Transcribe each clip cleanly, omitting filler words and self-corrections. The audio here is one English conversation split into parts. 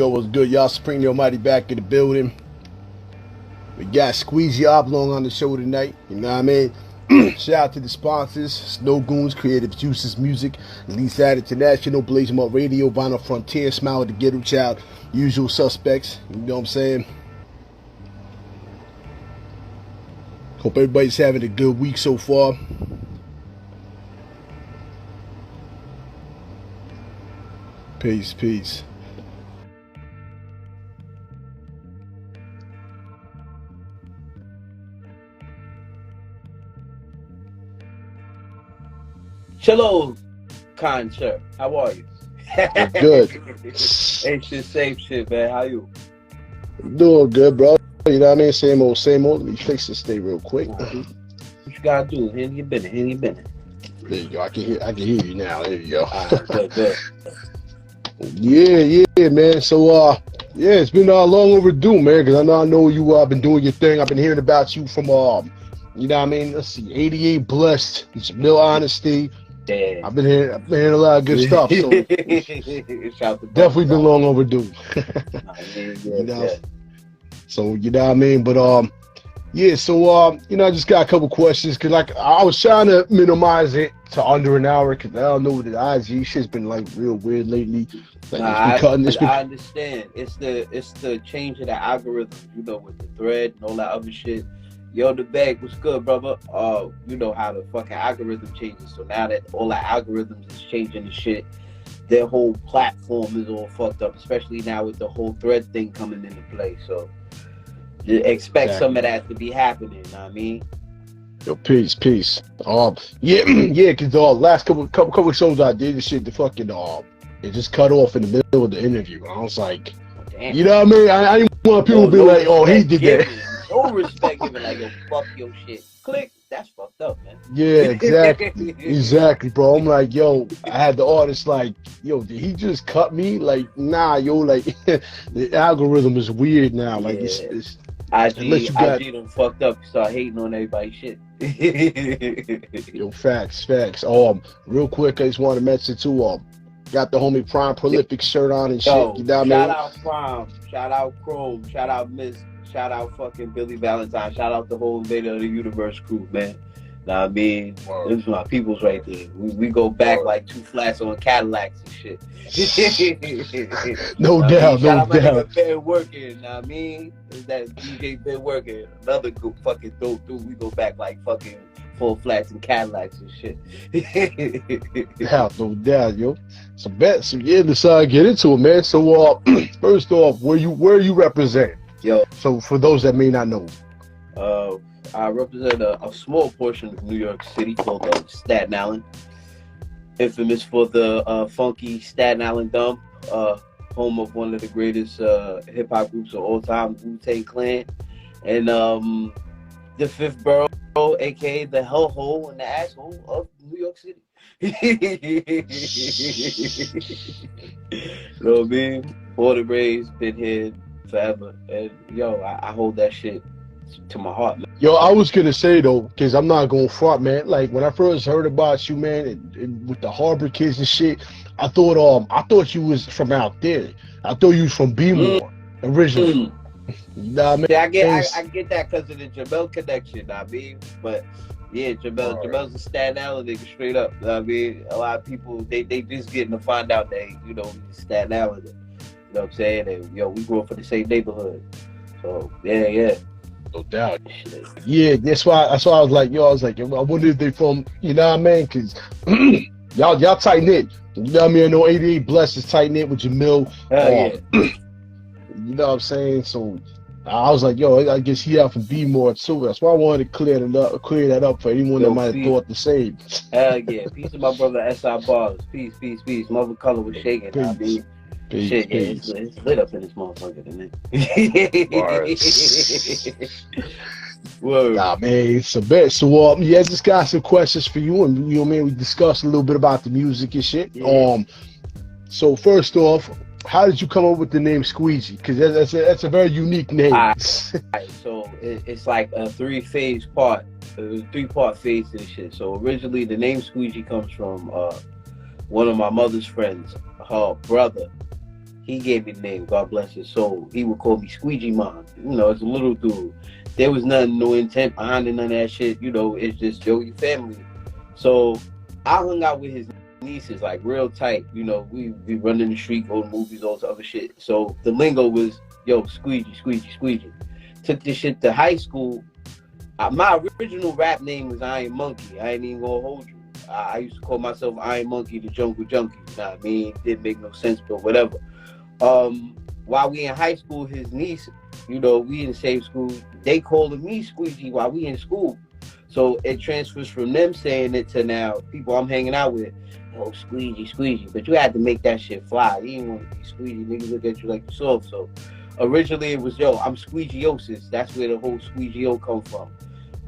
Yo, what's good? Y'all, SupremeDaalmighty back in the building. We got Squeegie Oblong on the show tonight. You know what I mean? Shout out to the sponsors: Snow Goons, Creative Juices Music, Lease Out International, Blaze 'em Up Radio, Vinyl Frontier, Smile with the Ghetto Child, Usual Suspects. You know what I'm saying? Hope everybody's having a good week so far. Peace, peace. Shalom, kind sir. How are you? Good. Ain't shit, same shit, man. How you? Doing good, bro. You know what I mean? Same old, same old. Let me fix this thing real quick. What you gotta do? Handle your business. Handle your business. There you go. I can hear you now. There you go. Good, good. Yeah, man. So, yeah, it's been long overdue, man. Because I know you been doing your thing. I've been hearing about you from you know what I mean? Let's see, 88 Blessed, Jamil Honesty. Damn. I've been hearing a lot of good stuff. So definitely been long overdue. You know? So you know what I mean? But yeah, so you know, I just got a couple questions because like I was trying to minimize it to under an hour because I don't know, the IG shit's been like real weird lately. Like, I understand. It's the change of the algorithm, you know, with the thread and all that other shit. Yo, the bag was good, brother. You know how the fucking algorithm changes. So now that all the algorithms is changing the shit, their whole platform is all fucked up, especially now with the whole thread thing coming into play. So expect some of that to be happening, you know what I mean? Yo, peace. Yeah, because last couple shows I did, this shit, the fucking it just cut off in the middle of the interview. I was like, damn. You know what I mean? I didn't want people to be like, oh, he did that. No respect given, like, yo, fuck your shit. Click. That's fucked up, man. Yeah, exactly, bro. I'm like, yo, I had the artist like, yo, did he just cut me? Like, nah, yo, like, the algorithm is weird now. Like, it's IG done fucked up. Start hating on everybody's shit. Yo, facts. Real quick, I just want to mention too, got the homie Prime Prolific shirt on and shit. Yo, you know what I mean? Shout out Prime, shout out Chrome, shout out Miss, shout out fucking Billy Valentine, shout out the whole Invader of the Universe crew, man. Know what I mean? This is my peoples right there. We go back like two flats on Cadillacs and shit. No doubt. Shout out my nigga Ben Working, know what I mean? That DJ Ben Working, another good fucking dope dude. We go back like fucking full flats and Cadillacs and shit. No doubt, yo. So yeah, decide get into it, man. So first off, where you represent? Yo. So for those that may not know. I represent a small portion of New York City called Staten Island. Infamous for the funky Staten Island Dump, home of one of the greatest hip-hop groups of all time, Wu-Tang Clan. And the fifth borough, a.k.a. the hellhole and the asshole of New York City. You know what I mean? Born and raised, been here forever. And, yo, I hold that shit to my heart, man. Yo, I was gonna say though, because I'm not gonna front, man. Like when I first heard about you, man, and with the Harbor Kids and shit, I thought you was from out there. I thought you was from B-more originally. Nah, man. Yeah, I get that because of the Jamel connection. I mean, but yeah, Jamel's a Staten Island nigga straight up. I mean, a lot of people they just getting to find out that, you know, he's Staten Island. You know what I'm saying? And yo, we grew up in the same neighborhood. So yeah. No doubt. Yeah, that's why I was like, yo, I wonder if they from, you know what I mean? Because y'all tight knit. You know what I mean? I know 88 Blessed is tight knit with Jamil. You know what I'm saying? So I was like, yo, I guess he out from B-more too. That's why I wanted to clear that up for anyone that might have thought the same. Hell yeah. Peace to my brother S.I. Bars. Peace. Mother Color was shaking. I mean, shit, yeah, it's lit up in this motherfucker, isn't it? Word. Nah, man, it's a bet. So, yeah, just got some questions for you, and you know, man, we discussed a little bit about the music and shit. Yeah. So first off, how did you come up with the name Squeegie? Because that's a very unique name. So it's like a three-part phase to this shit. So originally, the name Squeegie comes from one of my mother's friends, her brother. he gave me the name. God bless his soul. He would call me Squeegie Man. You know, it's a little dude. There was no intent behind it, none of that shit. You know, it's just Joey family. So I hung out with his nieces like real tight. You know, we run in the street, go to movies, all this other shit. So the lingo was, yo, Squeegie, Squeegie, Squeegie. Took this shit to high school. My original rap name was Iron Monkey. I ain't even gonna hold you. I used to call myself Iron Monkey, the Jungle Junkie. You know what I mean? Didn't make no sense, but whatever. While we in high school, his niece, you know, we in the same school, they calling me Squeegie while we in school. So it transfers from them saying it to now people I'm hanging out with, oh, Squeegie, Squeegie. But you had to make that shit fly. You didn't want to be Squeegie. Niggas look at you like you soft. So originally it was, yo, I'm Squeegiosis. That's where the whole Squeegeo come from.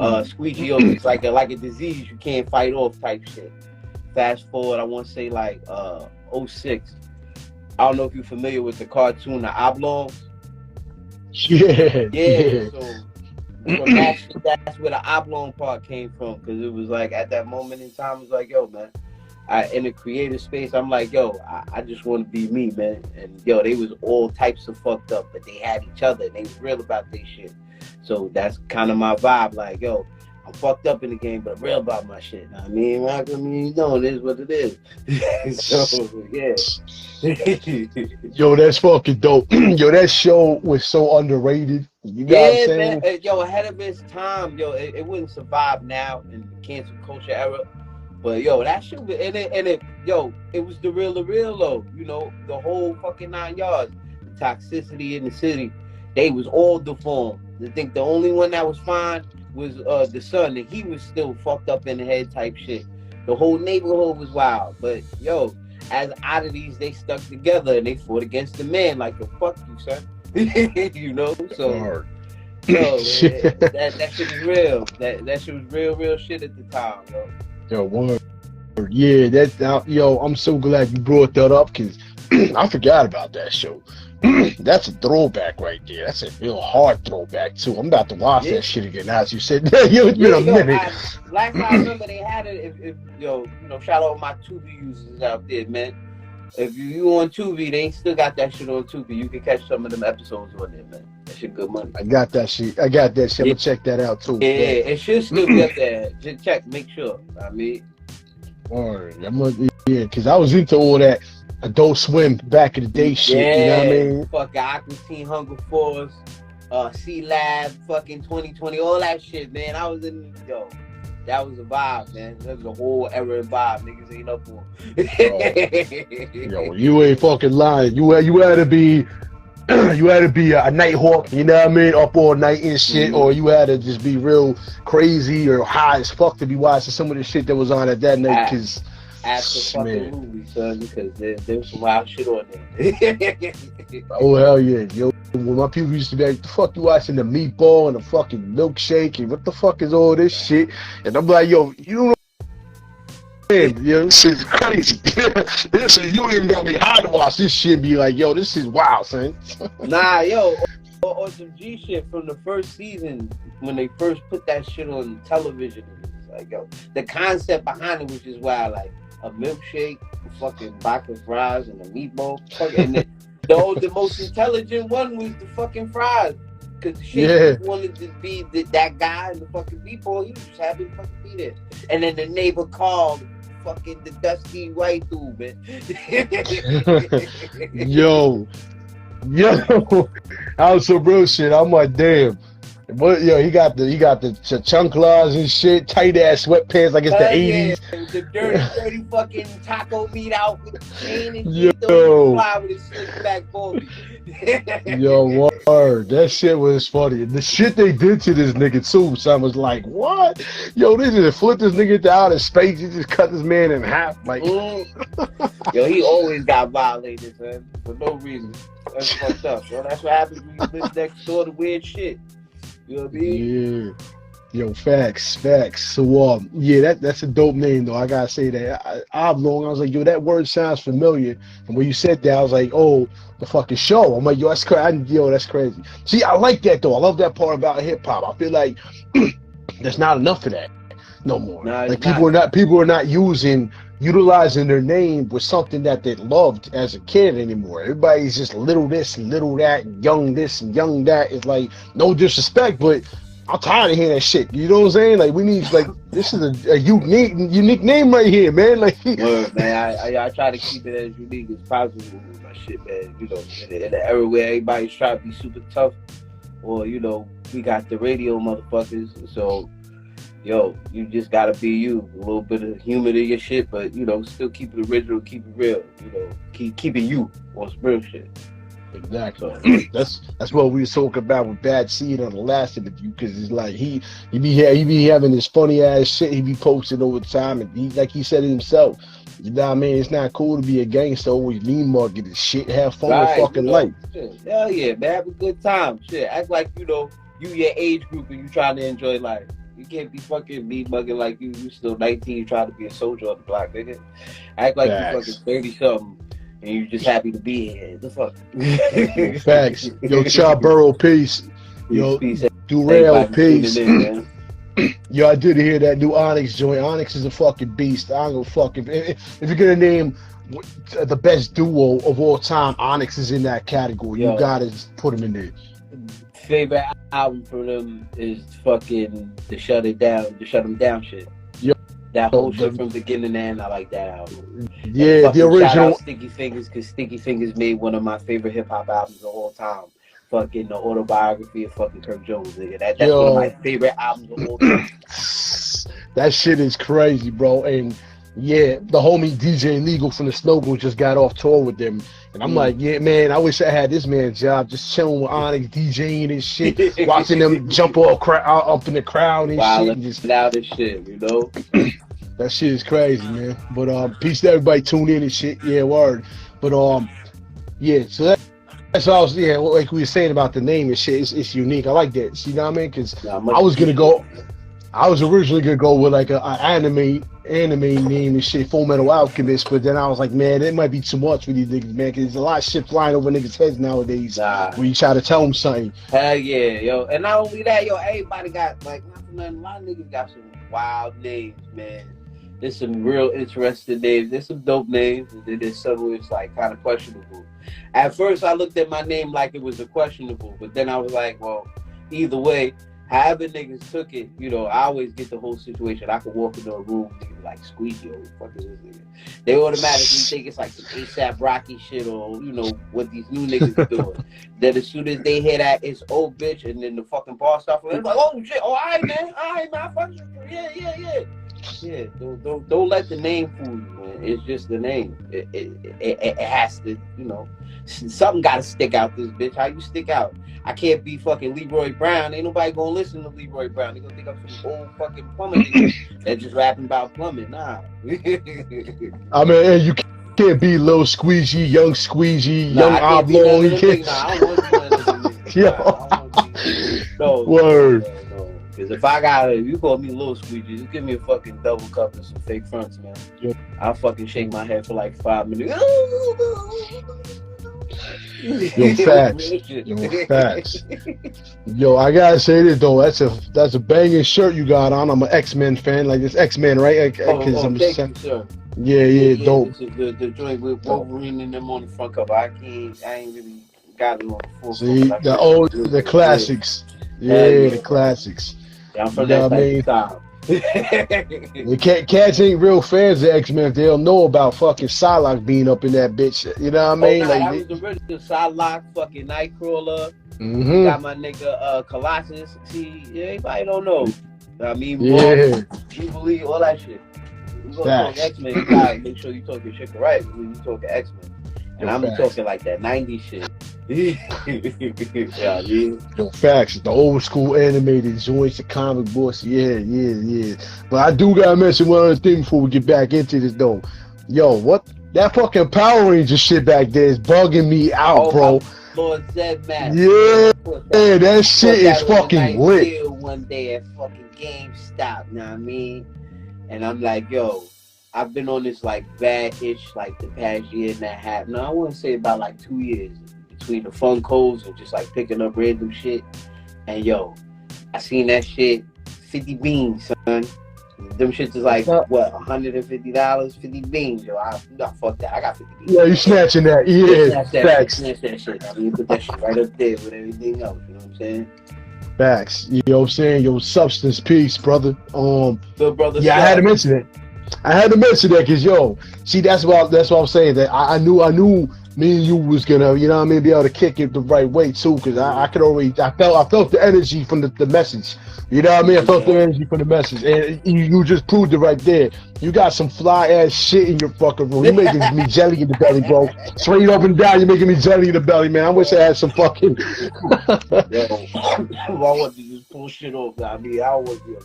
Squeegiosis, like a disease you can't fight off type shit. Fast forward, I want to say like 06. I don't know if you're familiar with the cartoon, the Oblongs. Yeah. So that's where the Oblong part came from, because it was like at that moment in time, it was like, yo, man, in the creative space, I'm like, yo, I just want to be me, man. And yo, they was all types of fucked up, but they had each other and they was real about their shit. So that's kind of my vibe, like, yo, I'm fucked up in the game, but I'm real about my shit. I mean, you know, it is what it is. So, yeah. Yo, that's fucking dope. Yo, that show was so underrated. You know what I'm saying? Man. Yo, ahead of its time. Yo, it wouldn't survive now in the cancel culture era. But yo, that shit, it was the real though. You know, the whole fucking 9 yards. The toxicity in the city, they was all deformed. I think the only one that was fine was the son, and he was still fucked up in the head type shit. The whole neighborhood was wild. But yo, as oddities, they stuck together and they fought against the man like, yo, fuck you, son. You know, so yo, that shit is real. That shit was real shit at the time, yo. Yo, one. Yeah, yo, I'm so glad you brought that up, because I forgot about that show. That's a throwback right there. That's a real hard throwback too. I'm about to watch that shit again. As you said, it's been a minute. Last time I remember they had it. If you know, shout out my Tubi users out there, man. If you on Tubi, they still got that shit on Tubi. You can catch some of them episodes on there, man. That shit good money. I got that shit. I'm gonna check that out too. Yeah, it should still be up there. Just check, make sure. I mean, because I was into all that Adult Swim back in the day shit. You know what I mean? Fucking Aqua Teen Hunger Force, C Lab, fucking 2020, all that shit, man. I was in, yo, that was a vibe, man. That was a whole era of vibe niggas ain't up on. Yo, you ain't fucking lying. You had to be a night hawk, you know what I mean, up all night and shit, or you had to just be real crazy or high as fuck to be watching some of the shit that was on at that night, because Absolutely, son, because there's some wild shit on there. Oh, hell yeah. Yo, when my people used to be like, the fuck you watching the meatball and the fucking milkshake and what the fuck is all this shit? And I'm like, yo, you don't know. Yo, this is crazy. You ain't got me high to watch this shit and be like, yo, this is wild, son. Nah, yo, or some G shit from the first season when they first put that shit on television. It's like, yo, the concept behind it was just wild, like a milkshake, a fucking vodka fries, and a meatball. And the most intelligent one was the fucking fries. Because the shit wanted to be that guy in the fucking meatball. He was just happy to fucking be there. And then the neighbor called fucking the dusty white dude, man. Yo, I was some real shit. I'm like, damn. But yo, he got the chanclas and shit, tight ass sweatpants like it's the 80s. Yeah, the dirty fucking taco meat out with the chain and shit. Yo, fly with his slick back booty. Yo, word, that shit was funny. The shit they did to this nigga too, son, was like, what? Yo, they just flipped this nigga into outer space. He just cut this man in half, like. Yo, he always got violated, man, for no reason. That's fucked up. Yo, that's what happens when you live next door to weird shit. You know what I mean? Yeah. Yo, facts. So, yeah, that's a dope name, though. I gotta say that. Oblong, I was like, yo, that word sounds familiar. And when you said that, I was like, oh, the fucking show. I'm like, yo, that's crazy. Yo, that's crazy. See, I like that, though. I love that part about hip-hop. I feel like there's not enough of that no more. Nah, like, people are not using utilizing their name with something that they loved as a kid anymore. Everybody's just little this and little that, and young this and young that. It's like, no disrespect, but I'm tired of hearing that shit. You know what I'm saying? Like, we need, like, this is a unique name right here, man. Like, word, man, I try to keep it as unique as possible with my shit, man. You know, in the era where everybody's trying to be super tough, or, you know, we got the radio motherfuckers, so, yo, you just gotta be you. A little bit of humor in your shit, but, you know, still keep it original, keep it real, you know, keep it you on some real shit. Exactly. That's what we was talking about with Bad Seed on the last interview, because it's like he be having this funny ass shit he be posting all the time, and he, like he said it himself, you know what I mean? It's not cool to be a gangster, always mean mugging and shit. Have fun with fucking life. Shit. Hell yeah, man, have a good time. Shit, act like, you know, you your age group and you trying to enjoy life. You can't be fucking mean mugging like you still 19, you trying to be a soldier on the block, nigga. Act like you fucking 30 something. And you're just happy to be here. The fuck? Facts. Yo, Charborough, peace. Yo, peace. Durrell, peace. Yo, I did hear that new Onyx joint. Onyx is a fucking beast. I don't go fucking. If you're gonna name the best duo of all time, Onyx is in that category. Yo, you gotta put him in there. Favorite album from them is fucking the Shut Them Down shit. That whole shit from beginning to end, I like that album. Yeah, the original. Shout out Sticky Fingers, because Sticky Fingers made one of my favorite hip hop albums of all time. Fucking the autobiography of fucking Kirk Jones, nigga. That's one of my favorite albums of all time. That shit is crazy, bro. And yeah, the homie DJ Legal from the Snowgirls just got off tour with them. And I'm like, yeah, man, I wish I had this man's job, just chilling with Onyx, DJing and shit, watching them jump all up in the crowd and shit. And just loud as shit, you know? That shit is crazy, man. But peace to everybody tune in and shit. Yeah, word. But yeah, so that's all. Like we were saying about the name and shit. It's unique. I like that. You know what I mean? Because I was originally gonna go with like an anime name and shit, Full Metal Alchemist. But then I was like, man, it might be too much for these niggas, man. Because there's a lot of shit flying over niggas' heads nowadays when you try to tell them something. Hell yeah, yo. And not only that, yo, everybody got like nothing. A lot of niggas got some wild names, man. There's some real interesting names. There's some dope names, and then there's some where it's like kind of questionable. At first, I looked at my name like it was a questionable, but then I was like, well, either way, however niggas took it, you know, I always get the whole situation. I could walk into a room and be like, Squeegie, what the fuck is this nigga? They automatically think it's like some ASAP Rocky shit, or, you know, what these new niggas are doing. Then as soon as they hear that, it's old bitch, and then the fucking bar stuff, they're like, oh shit, all right, man, fuck you. Yeah. Yeah, don't let the name fool you, man. It's just the name. It has to, you know, something got to stick out this bitch. How you stick out? I can't be fucking Leroy Brown. Ain't nobody gonna listen to Leroy Brown. They gonna think I'm some old fucking plumber that just rapping about plumbing. Nah. I mean, you can't be Lil Squeegie, Young Squeegie, Young Oblong. I don't want to. No. Word. Because if you call me Lil Squeegie, you give me a fucking double cup and some fake fronts, man. Yep. I'll fucking shake my head for like 5 minutes. Yo, facts. Yo, I gotta say this though. That's a banging shirt you got on. I'm an X-Men fan. Like it's X-Men, right? Thank you, sir. Yeah, dope. This is the joint with Wolverine and them on the front cover. I ain't really got it on the full. See, the classics. Yeah, the classics. Yeah, I'm from that type of time. The cats ain't real fans of X-Men if they don't know about fucking Psylocke being up in that bitch. You know what I mean? That was the original Psylocke, fucking Nightcrawler. Mm-hmm. Got my nigga Colossus. See, everybody don't know. I mean, you believe all that shit. You gonna talk X-Men, you gotta make sure you talk your shit right when you talk X-Men. And I'm talking like that 90s shit. Yeah, Yo, facts. The old school animated joints, the comic books. Yeah. But I do gotta mention one other thing before we get back into this though. Yo, what that fucking Power Ranger shit back there is bugging me out, bro. Lord Zed man. Yeah, that shit is fucking lit. One day at fucking GameStop, you know what I mean? And I'm like, yo, I've been on this like bad itch like the past year and a half. No, I wouldn't say about like 2 years. Between the Funkos and just like picking up random shit. And yo, I seen that shit, 50 beans, son. Them shits is like what, $150, 50 beans, yo. Fuck that. I got 50 beans. Yeah, you snatching that? Yeah, facts. Snatch that shit. I mean, put that shit right up there with everything else. You know what I'm saying? Facts. You know what I'm saying? Yo, substance peace, brother. Good brother. Yeah, I had to mention it. I had to mention that because yo, see, that's what I'm saying. That I knew me and you was gonna, you know what I mean, be able to kick it the right way too. Because I could already, I felt the energy from the message. You know what I mean? I felt the energy from the message, and you just proved it right there. You got some fly ass shit in your fucking room. You making me jelly in the belly, bro. Straight up and down, you're making me jelly in the belly, man. I wish I had some fucking. Yo, I want to just pull shit off. I mean, I don't want to be on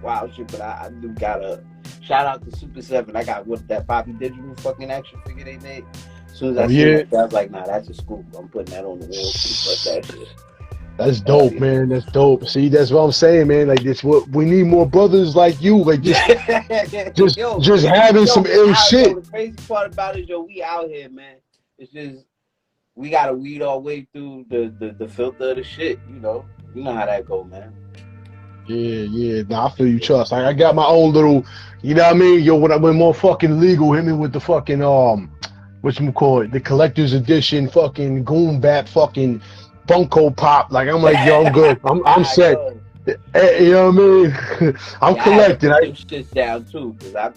wild shit, but I do gotta shout out to Super 7. I got that Poppy Digital fucking action figure they made. As soon as I see it, I was like, nah, that's a scoop. I'm putting that on the wall. Fuck that shit. That's dope, man. That's dope. See, that's what I'm saying, man. Like this, what we need more brothers like you. Like just having some ill shit. The crazy part about it, yo, we out here, man. It's just we gotta weed our way through the filter of the shit. You know how that go, man. Yeah. Nah, I feel you. Trust. I got my own little. You know what I mean? Yo, when I went more fucking legal, hit me with the fucking whatchamacallit, the collector's edition, fucking Goon Bap, fucking Funko Pop. Like I'm like, yo, I'm good. I'm set. You know what I mean? I'm collecting. I put them shits down too, cause I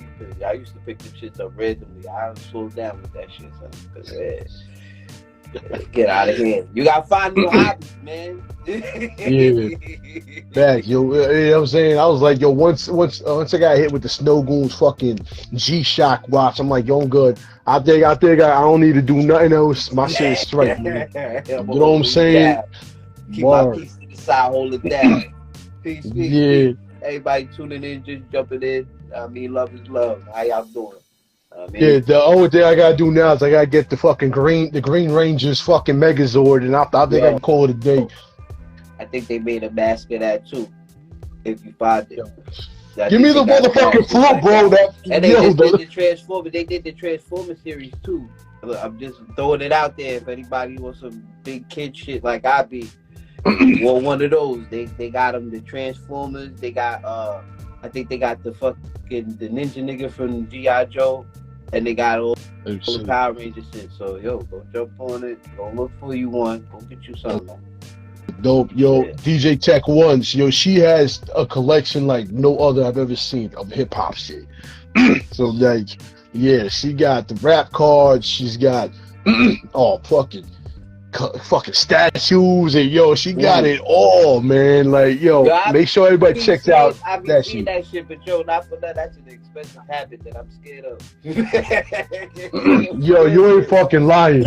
used to pick them shits up randomly. I slowed down with that shit, cause get out of here. You gotta find new hobbies, man. Yeah. Back, yo. You know what I'm saying? I was like, yo, once I got hit with the Snow Goons fucking G-Shock watch, I'm like, yo, I'm good. I think I don't need to do nothing else. My shit is straight, man. You know what I'm saying? Keep my piece to the side, hold it down. Peace. Yeah. Everybody tuning in, just jumping in. I mean, love is love. How y'all doing? Yeah, the only thing I gotta do now is I gotta get the fucking Green Ranger's fucking Megazord, and I think I can call it a day. I think they made a mask of that too. If you find it. Give me the motherfucking fruit, bro. And they did the Transformer. They did the Transformer series too. I'm just throwing it out there. If anybody wants some big kid shit like I be, well, one of those. They got them the Transformers. They got I think they got the Ninja nigga from G.I. Joe, and they got all the Power Ranger shit. So yo, go jump on it. Go look for you one. Go get you something. Dope, yo, yeah. DJ Tech Ones, yo, she has a collection like no other I've ever seen of hip hop shit. So like, yeah, she got the rap cards, she's got fucking statues, and yo, she got it all, man. Like, yo, make sure everybody checks out that shit. That shit, but yo, not for that. That's an expensive habit that I'm scared of. Yo, you ain't fucking lying.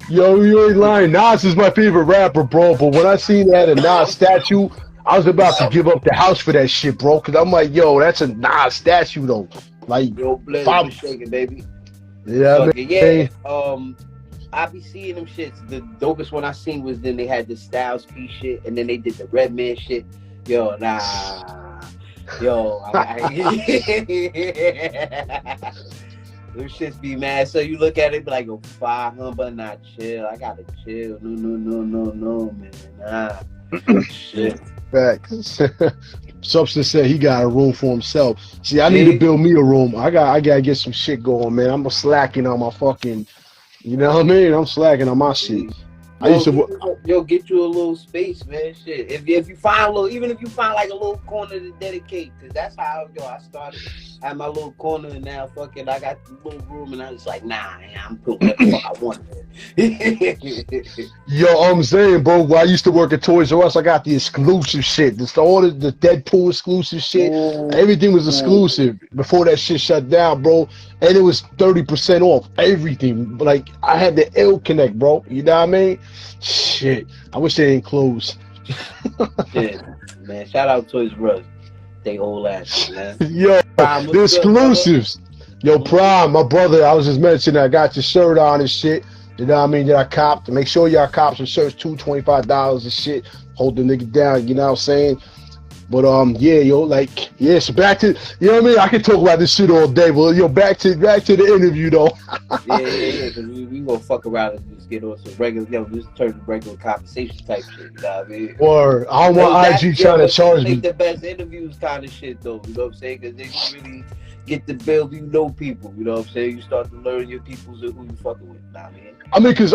Yo, you ain't lying. Nas is my favorite rapper, bro. But when I seen that a Nas statue, I was about to give up the house for that shit, bro. Cause I'm like, yo, that's a Nas statue though. Like, yo, blood shaking, baby. Yeah, yeah. I be seeing them shits. The dopest one I seen was then they had the Styles P shit, and then they did the Redman shit. Yo, nah. Yo, them shits be mad. So you look at it, be like, yo, 500, not chill. I gotta chill. No, man. Nah. Shit. Facts. Substance said he got a room for himself. See, I need to build me a room. I gotta get some shit going, man. I'm slacking on my fucking, you know what I mean? I'm slacking on my shit. Yo, get you a little space, man. Shit. If you find a little, even if you find like a little corner to dedicate, cause that's how I started. I had my little corner, and now fucking I got the little room, and I was like, nah, I'm putting what the fuck I want. Yo, I'm saying, bro, when I used to work at Toys R Us, I got the exclusive shit. All the Deadpool exclusive shit. Everything was exclusive before that shit shut down, bro. And it was 30% off everything. Like, I had the L Connect, bro. You know what I mean? Shit. I wish they didn't close. Shit, man. Shout out Toys R Us. They old ass, man. Yo, the exclusives. Yo, Prime, my brother, I was just mentioning, I got your shirt on and shit. You know what I mean? That I copped. Make sure y'all cop some shirts too, $25 and shit. Hold the nigga down, you know what I'm saying? But yeah, yo, like, yeah, so back to, you know what I mean? I can talk about this shit all day, but yo, back to the interview though. Yeah, because we gonna fuck around and just get on some regular, just turn to regular conversation type shit, you know what I mean? Or I don't want IG trying to charge me. The best interviews kind of shit though, you know what I'm saying? Because then you really get to build, people, you know what I'm saying? You start to learn your peoples and who you fucking with, you know what I mean? I mean, because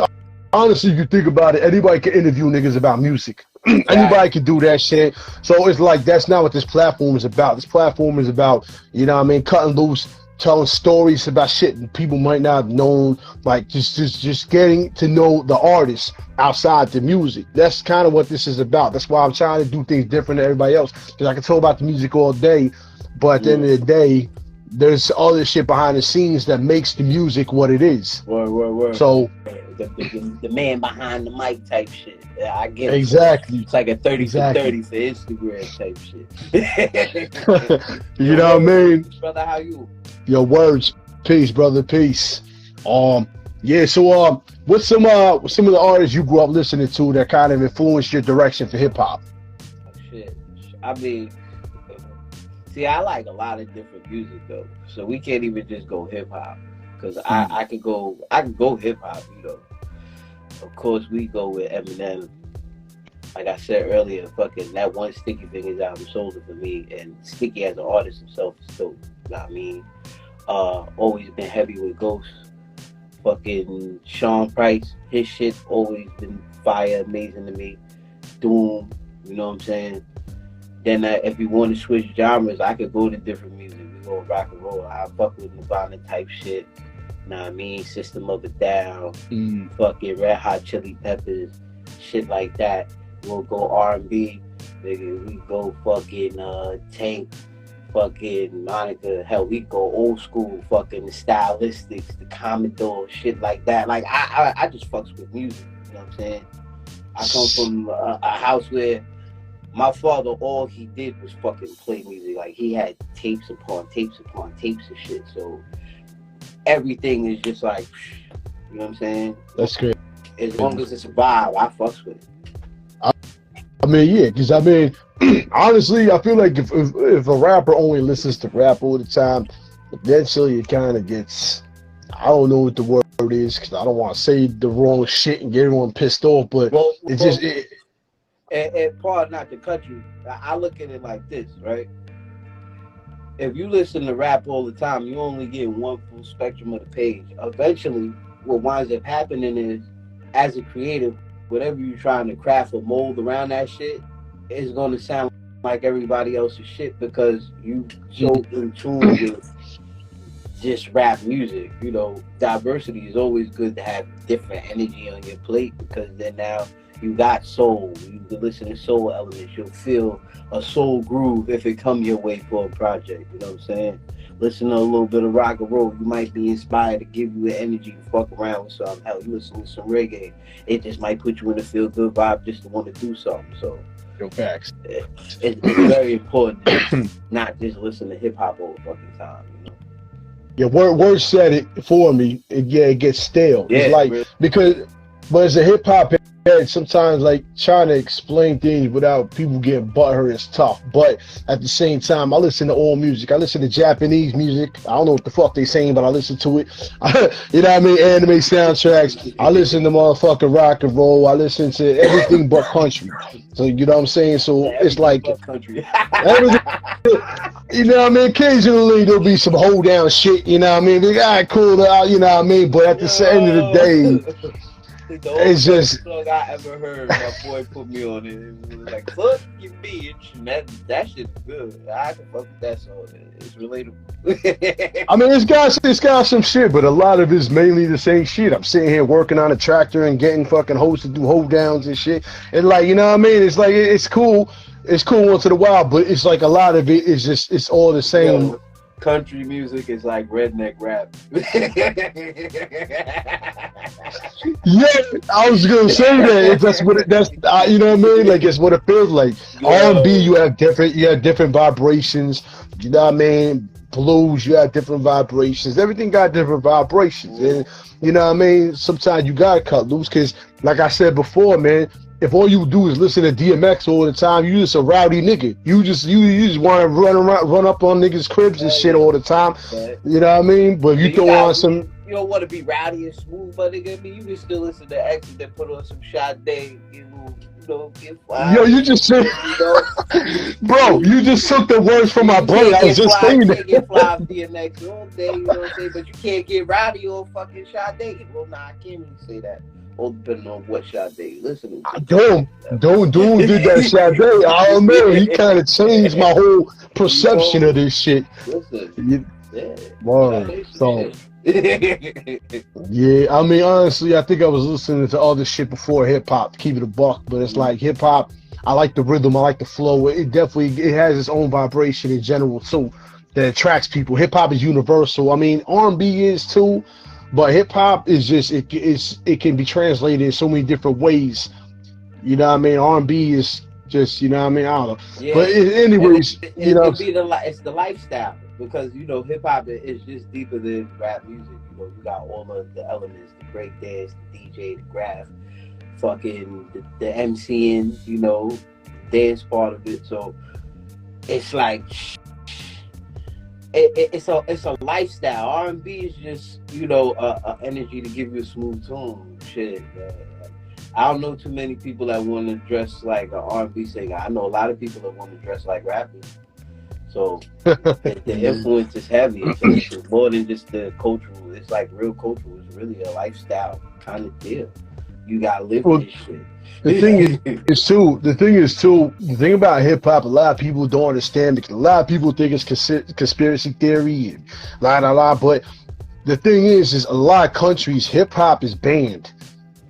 honestly, if you think about it, anybody can interview niggas about music. Anybody can do that shit. So it's like, that's not what this platform is about. This platform is about, you know what I mean, cutting loose, telling stories about shit that people might not have known, like just getting to know the artists outside the music. That's kind of what this is about. That's why I'm trying to do things different than everybody else, because I can talk about the music all day, but at the end of the day, there's other shit behind the scenes that makes the music what it is. Word. So the man behind the mic type shit. Yeah, I get it. Exactly. It's like a 30 for 30 for Instagram type shit. You know what I mean? Brother, how you? Your words. Peace, brother. Peace. Yeah, so what's some of the artists you grew up listening to that kind of influenced your direction for hip hop? Shit. I mean, see, I like a lot of different music though. So we can't even just go hip hop. Because I could go hip hop, you know. Of course, we go with Eminem. Like I said earlier, fucking that one Sticky Fingers album sold it for me, and Sticky as an artist himself is dope. You know what I mean? Always been heavy with Ghost. Fucking Sean Price, his shit always been fire, amazing to me. Doom, you know what I'm saying? Then if you want to switch genres, I could go to different music. We go rock and roll. I fuck with Nirvana type shit. Know what I mean? System of a Down, fucking Red Hot Chili Peppers, shit like that. We'll go R&B, nigga. We go fucking Tank, fucking Monica. Hell, we go old school, fucking the Stylistics, the Commodore, shit like that. Like I just fucks with music. You know what I'm saying? I come from a house where my father, all he did was fucking play music. Like he had tapes upon tapes upon tapes of shit. So everything is just like, you know what I'm saying? That's great. As long as it's a vibe, I fucks with it. I mean, yeah, because I mean, honestly, I feel like if a rapper only listens to rap all the time, eventually it kind of gets, I don't know what the word is, because I don't want to say the wrong shit and get everyone pissed off, but And pardon not the country, I look at it like this, right? If you listen to rap all the time, you only get one full spectrum of the page. Eventually, what winds up happening is, as a creative, whatever you're trying to craft or mold around that shit is going to sound like everybody else's shit, because you so in tune with just rap music. You know, diversity is always good to have different energy on your plate, because then now you got soul. You can listen to soul elements. You'll feel a soul groove if it come your way for a project. You know what I'm saying? Listen to a little bit of rock and roll. You might be inspired to give you the energy to fuck around with something. Hell, you listen to some reggae. It just might put you in a feel good vibe just to want to do something. So, facts. It's very important to not just listen to hip hop all the fucking time. You know? Yeah, word said it for me. It gets stale. Yeah, it's like, really. But as a hip hop head, sometimes like trying to explain things without people getting butthurt is tough. But at the same time, I listen to all music. I listen to Japanese music. I don't know what the fuck they saying, but I listen to it. You know what I mean? Anime soundtracks. I listen to motherfucking rock and roll. I listen to everything but country. So you know what I'm saying? So it's like country. You know what I mean? Occasionally there'll be some hold down shit. You know what I mean? All right, cool. You know what I mean? But at the end of the day, it's just song I ever heard. My boy put me on it. It was like, "Fuck you, bitch." And that shit's good. I can fuck with that song. It's relatable. I mean, it's got some shit, but a lot of it's mainly the same shit. I'm sitting here working on a tractor and getting fucking hoes to do hold downs and shit. And like, you know what I mean? It's like it's cool. It's cool once in a while, but it's like a lot of it is just it's all the same. Yo, country music is like redneck rap. Yeah, I was gonna say that. That's what you know what I mean. Like it's what it feels like. R&B, you have different vibrations. You know what I mean. Blues, you have different vibrations. Everything got different vibrations, and you know what I mean. Sometimes you gotta cut loose because, like I said before, man, if all you do is listen to DMX all the time, you just a rowdy nigga. You just want to run up on niggas' cribs and shit all the time. You know what I mean? But you throw on some. You don't want to be rowdy and smooth, but nigga, I mean, you can still listen to X and then put on some Sade, get fly. Yo, you just said, bro, you just took the words from my brain. I was just saying that. You can't get fly off DMX all day, you know what I'm saying? But you can't get rowdy on fucking Sade. Well, nah, I can't really say that. All depending on what Sade you listening to. Don't did that Sade. I don't know. He kind of changed my whole perception of this shit. Listen, yeah. Wow. So. Yeah, I mean, honestly, I think I was listening to all this shit before hip hop. Keep it a buck, but it's like hip hop. I like the rhythm. I like the flow. It has its own vibration in general too that attracts people. Hip hop is universal. I mean, R&B is too, but hip hop is just it can be translated in so many different ways. You know what I mean? R&B is just, you know what I mean? I don't know. Yeah. But anyways, it's the lifestyle. Because, hip hop is just deeper than rap music. You got all of the elements, the break dance, the DJ, the graph, fucking the MCing, dance part of it. So it's like it's a lifestyle. R&B is just, energy to give you a smooth tune. Shit, man. I don't know too many people that want to dress like an R&B singer. I know a lot of people that want to dress like rappers. So the influence is heavy. It's more than just the cultural. It's like real cultural. It's really a lifestyle kind of deal. You gotta live this shit. The thing about hip hop, a lot of people don't understand because a lot of people think it's conspiracy theory and but the thing is a lot of countries hip hop is banned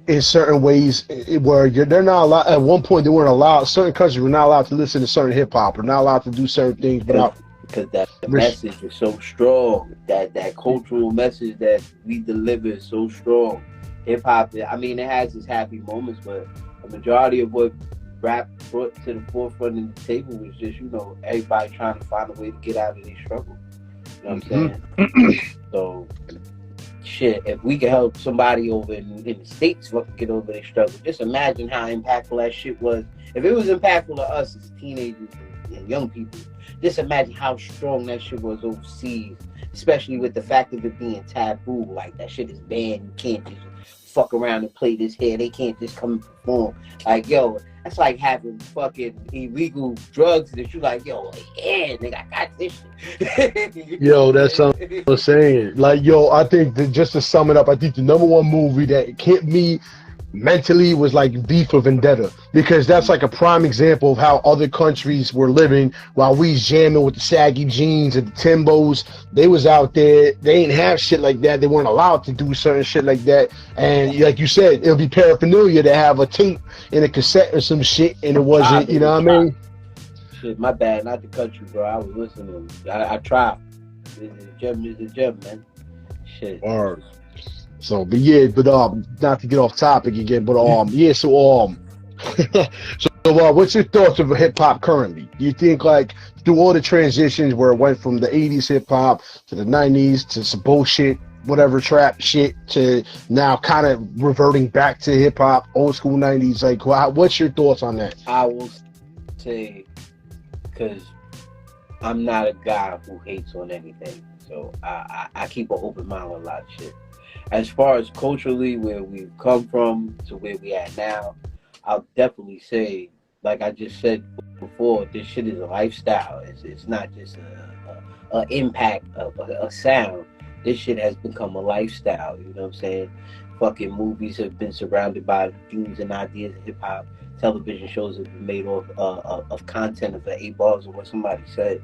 in certain ways where they're not allowed. At one point, they weren't allowed. Certain countries were not allowed to listen to certain hip hop, or not allowed to do certain things without. Because the message is so strong. That cultural message that we deliver is so strong. Hip hop. I mean, it has its happy moments, but the majority of what rap brought to the forefront of the table was just everybody trying to find a way to get out of their struggle. You know what I'm saying? So. Shit, if we could help somebody over in the States fucking get over their struggle, just imagine how impactful that shit was. If it was impactful to us as teenagers and young people, just imagine how strong that shit was overseas, especially with the fact of it being taboo. Like, that shit is banned. You can't just fuck around and play this here. They can't just come and perform. Like, yo, that's like having fucking illegal drugs that you like, yo, yeah, nigga, I got this shit. Yo, that's something I'm saying. Like, yo, I think that just to sum it up, I think the number one movie that kept me mentally was like V for Vendetta, because that's like a prime example of how other countries were living while we jamming with the saggy jeans and the Timbos. They was out there, they didn't have shit like that. They weren't allowed to do certain shit like that. And like you said, it'll be paraphernalia to have a tape and a cassette or some shit, and it wasn't, you know what I mean? Shit, my bad, not the country, bro. I was listening. I tried. It's a gem, man. Shit. All right. So, not to get off topic again, but so what's your thoughts of hip hop currently? Do you think, like, through all the transitions where it went from the 80s hip hop to the 90s to some bullshit, whatever trap shit, to now kind of reverting back to hip hop, old school 90s, like, what's your thoughts on that? I will say, because I'm not a guy who hates on anything, so I keep an open mind on a lot of shit. As far as culturally, where we've come from to where we at now, I'll definitely say, like I just said before, this shit is a lifestyle. It's not just a impact of a sound. This shit has become a lifestyle. You know what I'm saying? Fucking movies have been surrounded by themes and ideas of hip hop. Television shows have been made of content of the 8 bars or what somebody said.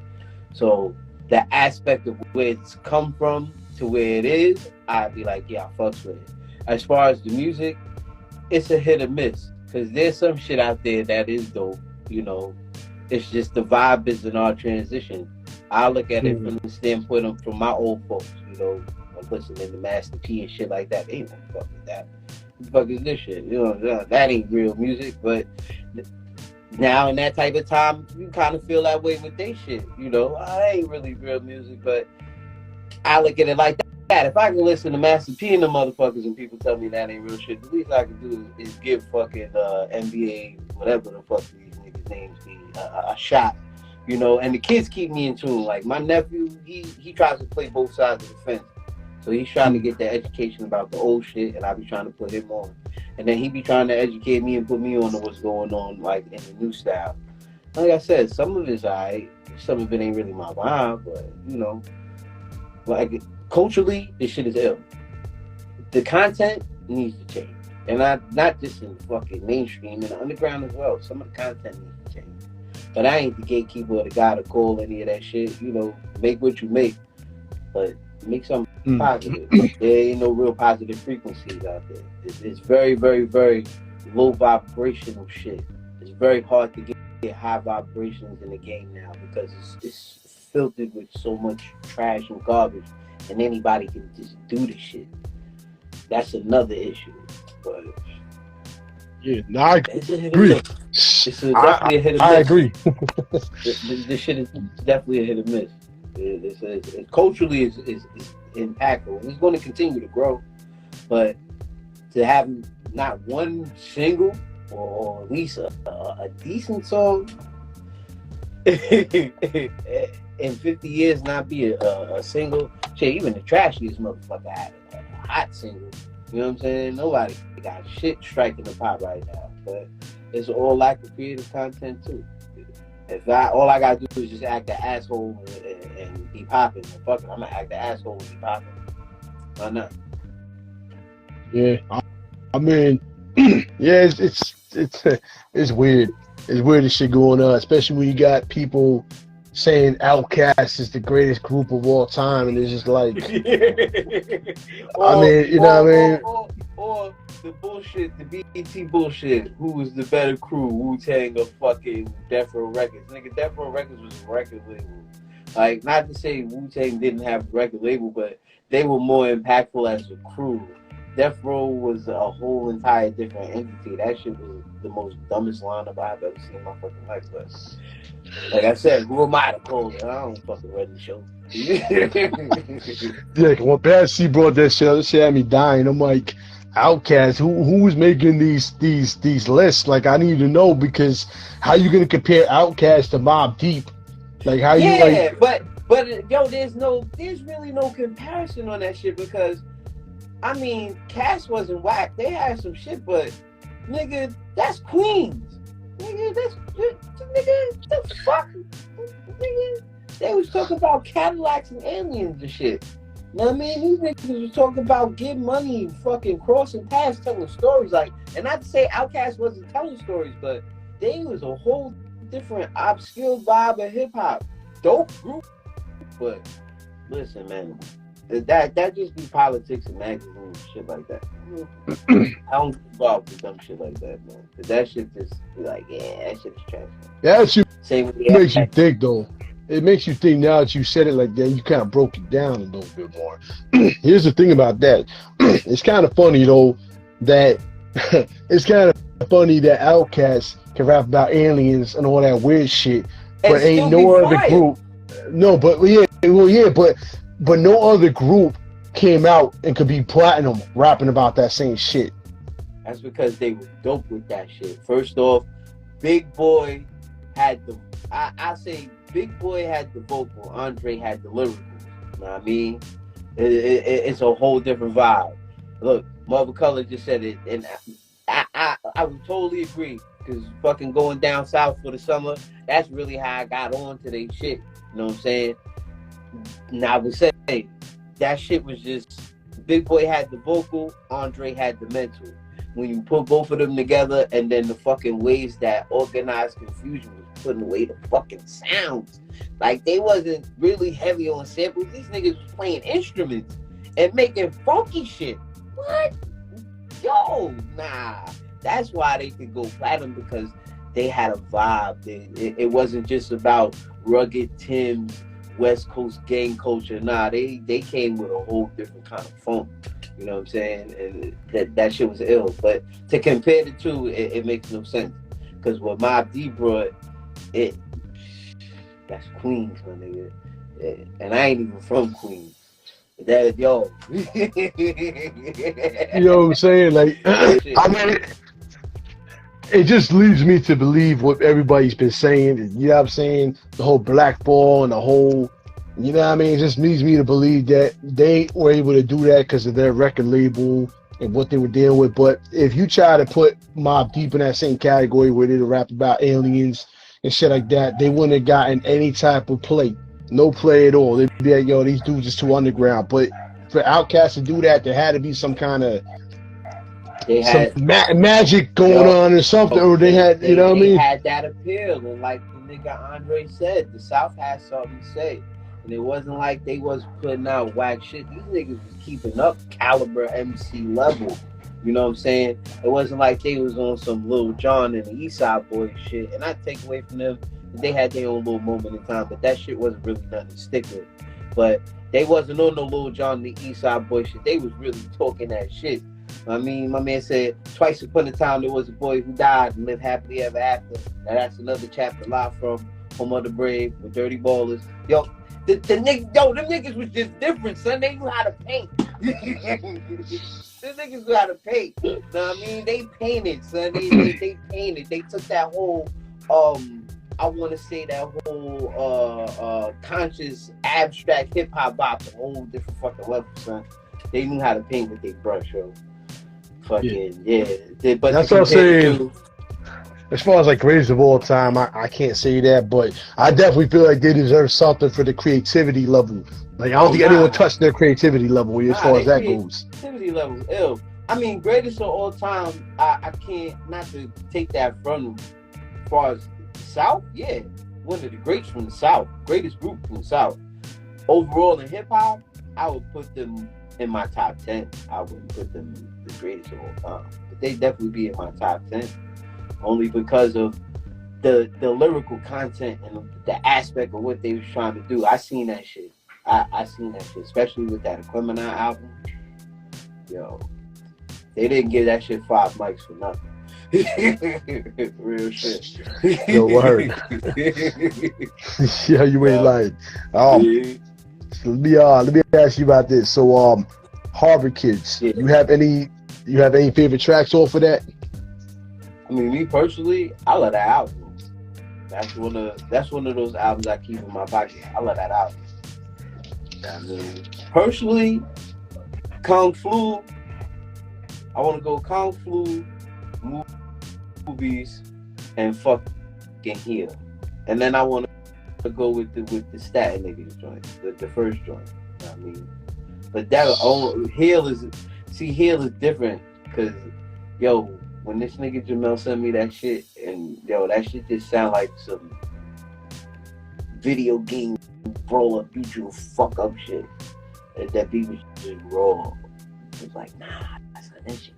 So the aspect of where it's come from to where it is, I'd be like, yeah, I fucks with it. As far as the music, it's a hit or miss. Because there's some shit out there that is dope, It's just the vibe isn't our transition. I look at it from the standpoint of from my old folks, I'm listening to Master P and shit like that. They ain't gonna fuck with that. What the fuck is this shit? That ain't real music. But now in that type of time, you kind of feel that way with they shit. That ain't really real music, but I look at it like if I can listen to Master P and the motherfuckers and people tell me that ain't real shit, the least I can do is give fucking NBA, whatever the fuck these niggas' names be, a shot. You know, and the kids keep me in tune. Like my nephew, he tries to play both sides of the fence. So he's trying to get that education about the old shit, and I be trying to put him on. And then he be trying to educate me and put me on to what's going on, like in the new style. Like I said, some of it's alright, some of it ain't really my vibe, but you know, like culturally, this shit is ill. The content needs to change, and not just in the fucking mainstream, in the underground as well. Some of the content needs to change. But I ain't the gatekeeper or the guy to call any of that shit. You know, make what you make, but make something positive. There ain't no real positive frequencies out there. It's very, very, very low vibrational shit. It's very hard to get high vibrations in the game now because it's filtered with so much trash and garbage, and anybody can just do the shit. That's another issue. But yeah, no, I agree. It's definitely a hit or miss. I agree. This shit is definitely a hit or miss. It's culturally is impactful. It's going to continue to grow, but to have not one single or at least a decent song in 50 years not be a single. Shit, even the trashiest motherfucker had a hot single. You know what I'm saying? Nobody got shit striking the pop right now, but it's all lack of creative content too. All I gotta do is just act the asshole and be popping. Fuck it, I'm gonna act the asshole and be popping. Why not? Yeah, I mean, yeah, it's weird. It's weird this shit going on, especially when you got people saying Outkast is the greatest group of all time, and it's just like, I mean, you know what I mean? Or the bullshit, the BET bullshit. Who was the better crew, Wu-Tang or fucking Death Row Records? Nigga, Death Row Records was a record label. Like, not to say Wu-Tang didn't have a record label, but they were more impactful as a crew. Death Row was a whole entire different entity. That shit was the most dumbest lineup I've ever seen in my fucking life. But like I said, who am I to call it? I don't fucking run the show. Yeah, when Bad C brought that shit had me dying. I'm like, Outkast, who's making these lists? Like, I need to know, because how you gonna compare Outkast to Mobb Deep? Like, how you like? But yo, there's really no comparison on that shit, because I mean, Cass wasn't whack. They had some shit, but nigga, that's Queens. Nigga, the fuck? Nigga, they was talking about Cadillacs and aliens and shit. You know what I mean? These niggas was talking about getting money, fucking crossing paths, telling stories. Like, and not to say Outkast wasn't telling stories, but they was a whole different obscure vibe of hip hop. Dope group. But listen, man, that just be politics and magazines and shit like that. I don't get involved with dumb shit like that, man. Cause that shit just be like, yeah, that shit is trash. That shit makes you think, think, though. It makes you think. Now that you said it like that, you kind of broke it down a little bit more. Here's the thing about that. It's kind of funny, though, that it's kind of funny that Outkast can rap about aliens and all that weird shit, but ain't no other group. No, but but no other group came out and could be platinum rapping about that same shit. That's because they were dope with that shit. First off, Big Boy had the I say Big Boy had the vocal, Andre had the lyrical. You know what I mean? It's a whole different vibe. Look, Mother Color just said it, and I would totally agree, because fucking going down south for the summer, that's really how I got on to they shit. You know what I'm saying? Now I would say that shit was just, Big Boy had the vocal, Andre had the mental. When you put both of them together, and then the fucking ways that Organized Confusion was putting away the fucking sounds. Like, they wasn't really heavy on samples. These niggas was playing instruments and making funky shit. What? Yo, nah. That's why they could go platinum, because they had a vibe. It wasn't just about rugged Timbs, West Coast gang culture. Nah, they came with a whole different kind of funk. You know what I'm saying? And that shit was ill. But to compare the two, it makes no sense. Because what Mobb Deep brought, that's Queens, my nigga. And I ain't even from Queens. That yo. You know what I'm saying? Like, I mean, it just leads me to believe what everybody's been saying. You know what I'm saying? The whole blackball and the whole, you know what I mean? It just leads me to believe that they were able to do that because of their record label and what they were dealing with. But if you try to put Mobb Deep in that same category where they rap about aliens and shit like that, they wouldn't have gotten any type of play. No play at all. They'd be like, yo, these dudes is too underground. But for Outkast to do that, there had to be some kind of magic going on or something, or they had, you know what I mean? They had that appeal, and like the nigga Andre said, the South had something to say, and it wasn't like they was putting out whack shit. These niggas was keeping up caliber MC level. You know what I'm saying? It wasn't like they was on some Lil Jon and the Eastside Boy shit, and I take away from them. They had their own little moment in time, but that shit wasn't really nothing to stick with. But they wasn't on no Lil Jon and the Eastside Boy shit. They was really talking that shit. I mean, my man said, twice upon a time there was a boy who died and lived happily ever after. Now that's another chapter live from Home of the Brave with Dirty Ballers. Yo, them niggas was just different, son. They knew how to paint. Them niggas knew how to paint. You know what I mean? They painted, son. They painted. They took that whole, I want to say that whole conscious, abstract hip-hop bop to a whole different fucking level, son. They knew how to paint with their brush, yo. Fucking, yeah. But that's what I'm saying. As far as like greatest of all time, I can't say that, but I definitely feel like they deserve something for the creativity level. Like, I don't think anyone touched their creativity level as far as that goes. Creativity level, ill. I mean, greatest of all time, I can't, not to take that from them. As far as the South, yeah. One of the greats from the South. Greatest group from the South. Overall in hip-hop, I would put them in my top 10. I wouldn't put them the greatest of all time. But they definitely be in my top 10. Only because of the lyrical content and the aspect of what they was trying to do. I seen that shit. I seen that shit, especially with that Aquemini album. Yo, they didn't give that shit 5 mics for nothing. Real shit. Yo, word. Yeah, you ain't lying. So let me ask you about this. So, Harvard Kids. Yeah. You have any favorite tracks off of that? I mean, me personally, I love that album. That's one of those albums I keep in my pocket. I love that album. I mean, personally, Kung Flu. I want to go Kung Flu, movies, and fucking Heal. And then I want to go with the Statin Niggas joint, the first joint. You know what I mean, but that Heal is different because yo. When this nigga Jamel sent me that shit, and yo, that shit just sound like some video game roll up, beat you the fuck up shit. And that beat was just raw. It was like, nah, that's not that shit.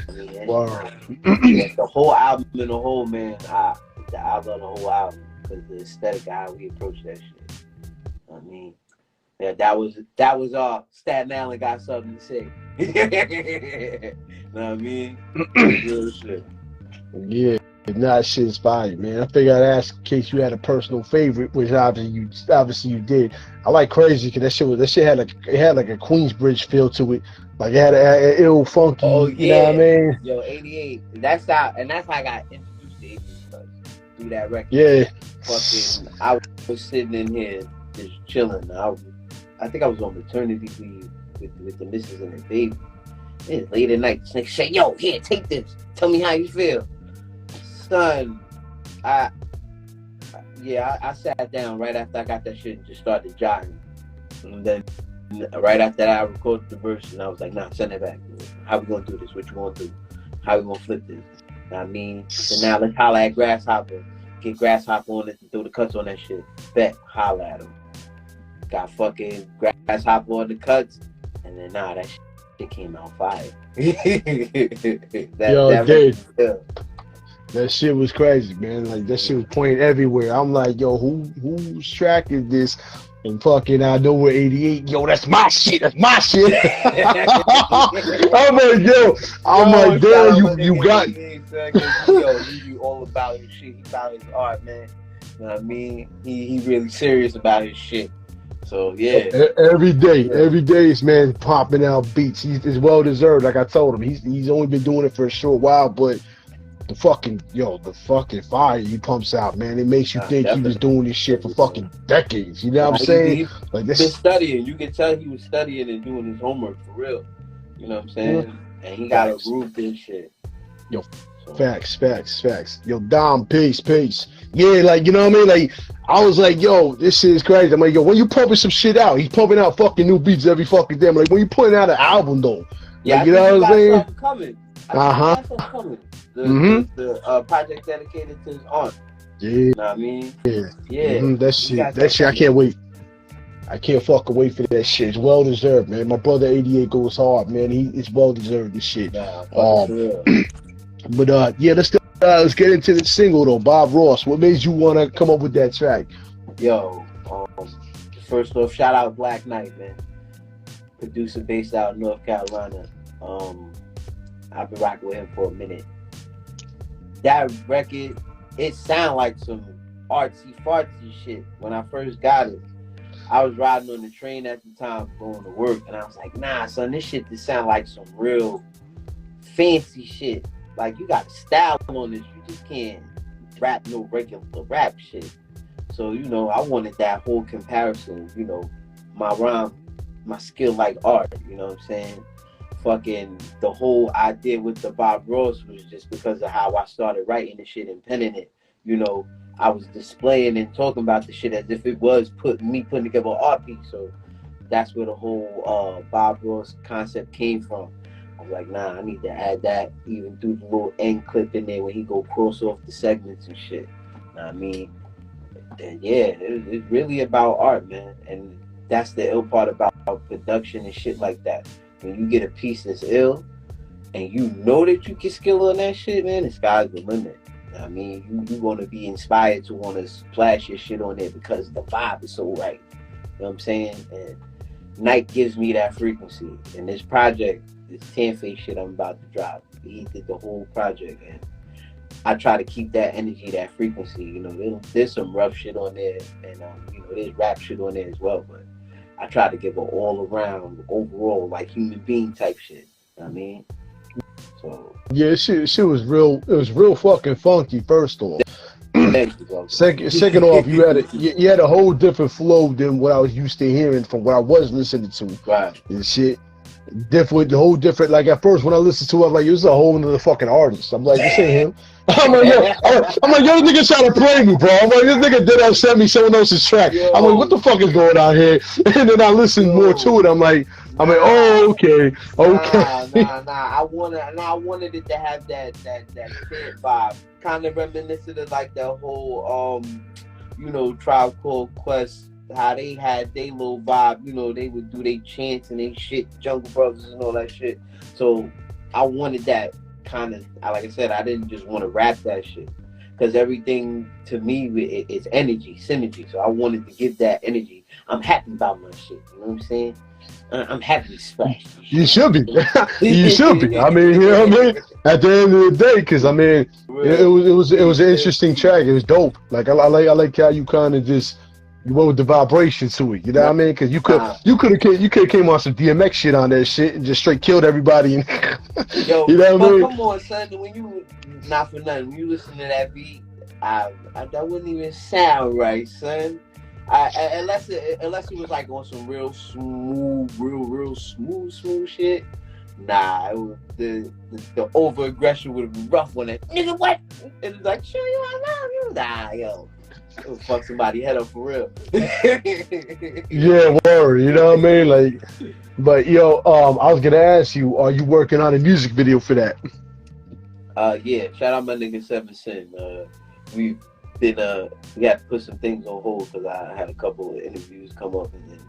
I mean, wow. The whole album in the whole, man, I love the whole album because the aesthetic how we approach that shit. I mean, yeah, that was Staten Island got something to say. Know what I mean? Real shit. Yeah, that shit's fire, man. I figured I'd ask in case you had a personal favorite, which obviously you did. I like Crazy because that shit had like a Queensbridge feel to it. Like it had an ill funky. Oh yeah, you know what I mean? Yo, 88. That's how I got introduced to 88 through that record. Yeah. Fucking, I was sitting in here just chilling. I think I was on maternity leave with the missus and the baby. It's late at night. This nigga say, yo, here, take this. Tell me how you feel. Son, I sat down right after I got that shit and just started jotting. And then right after that, I recorded the verse and I was like, nah, send it back. How we gonna do this? What you gonna do? How we gonna flip this? You know what I mean? So now let's holler at Grasshopper. Get Grasshopper on it and throw the cuts on that shit. Bet, holler at him. Got fucking Grasshopper on the cuts. And then that shit came out fire. That shit was crazy, man. Like that shit was pointing everywhere. I'm like, yo, whose track is this? And fucking I know we're 88. Yo, that's my shit. That's my shit. I'm like, damn, you got. Yo, he all about his shit. He about his art, man. You know what I mean? He really serious about his shit. So yeah, every day, this man popping out beats. It's well deserved. Like I told him, he's only been doing it for a short while, but the fucking fire he pumps out, man, it makes you think he was doing this shit for fucking decades. You know what I'm saying? Like this, been studying. You can tell he was studying and doing his homework for real. You know what I'm saying? And he got a group and shit. Yo, facts. Yo, Dom, peace. Yeah, like, you know what I mean? Like, I was like, yo, this shit is crazy. I'm like, yo, when you pumping some shit out, he's pumping out fucking new beats every fucking day. I'm like, when you putting out an album though, yeah, like, you know what I'm saying? Coming. Coming. The project dedicated to his aunt. Yeah. You know what I mean? Yeah. That shit, I can't wait. I can't fucking wait for that shit. It's well deserved, man. My brother 88 goes hard, man. It's well deserved, this shit. But yeah, let's get into the single though. Bob Ross, what made you want to come up with that track? Yo, first off, shout out Black Knight, man. Producer based out in North Carolina. I've been rocking with him for a minute. That record, it sound like some artsy fartsy shit. When I first got it, I was riding on the train at the time going to work, and I was like, nah, son, this shit just sound like some real fancy shit. Like, you got style on this. You just can't rap no regular rap shit. So, you know, I wanted that whole comparison, you know, my rhyme, my skill like art, you know what I'm saying? Fucking the whole idea with the Bob Ross was just because of how I started writing the shit and penning it. You know, I was displaying and talking about the shit as if it was putting together an art piece. So that's where the whole Bob Ross concept came from. I was like, nah, I need to add that, even through the little end clip in there when he go cross off the segments and shit. You know what I mean? And yeah, it's really about art, man. And that's the ill part about production and shit like that. When you get a piece that's ill and you know that you can skill on that shit, man, the sky's the limit. I mean, you want to be inspired to want to splash your shit on there because the vibe is so right. You know what I'm saying? And Night gives me that frequency. And this project, this 10-face shit I'm about to drop, he did the whole project. And I try to keep that energy, that frequency. You know, there's some rough shit on there. And, you know, there's rap shit on there as well. But I try to give an all-around, overall, like, human being type shit. You know what I mean? So yeah, shit was real. It was real fucking funky. First off, second off, you had a whole different flow than what I was used to hearing from what I was listening to. Right. And shit, different. Like at first when I listened to it, I'm like, this is a whole nother fucking artist. I'm like, this ain't him. I'm like, yo, this nigga trying to play me, bro. I'm like, this nigga did send me someone else's track. Yo. I'm like, what the fuck is going on here? And then I listened more to it. I'm like, oh, okay. Nah. I wanted it to have that kid vibe, kind of reminiscent of like that whole you know, Tribe Called Quest, how they had their little vibe. You know, they would do their chants and they shit, Jungle Brothers and all that shit. So I wanted that kind of, like I said, I didn't just want to rap that shit, because everything to me it's energy, synergy. So I wanted to give that energy. I'm happy about my shit. You know what I'm saying? I'm happy to splash. You should be. You should be. I mean, you know what I mean? At the end of the day, because I mean, it was an interesting track. It was dope. Like I like how you kind of just you went with the vibration to it. You know what I mean? Because you could have came on some DMX shit on that shit and just straight killed everybody. And yo, you know what I mean? Come on, son. When you not for nothing, when you listen to that beat, that wouldn't even sound right, son. Unless it was like on some real smooth, real smooth shit. Nah, the over aggression would have been rough when it nigga what? And it's like, sure you I love you. Nah, yo, it would fuck somebody's head up for real. Yeah, word. You know what I mean? Like, but yo, I was gonna ask you, are you working on a music video for that? Yeah. Shout out my nigga 7 Sin. We've been we had to put some things on hold because I had a couple of interviews come up and then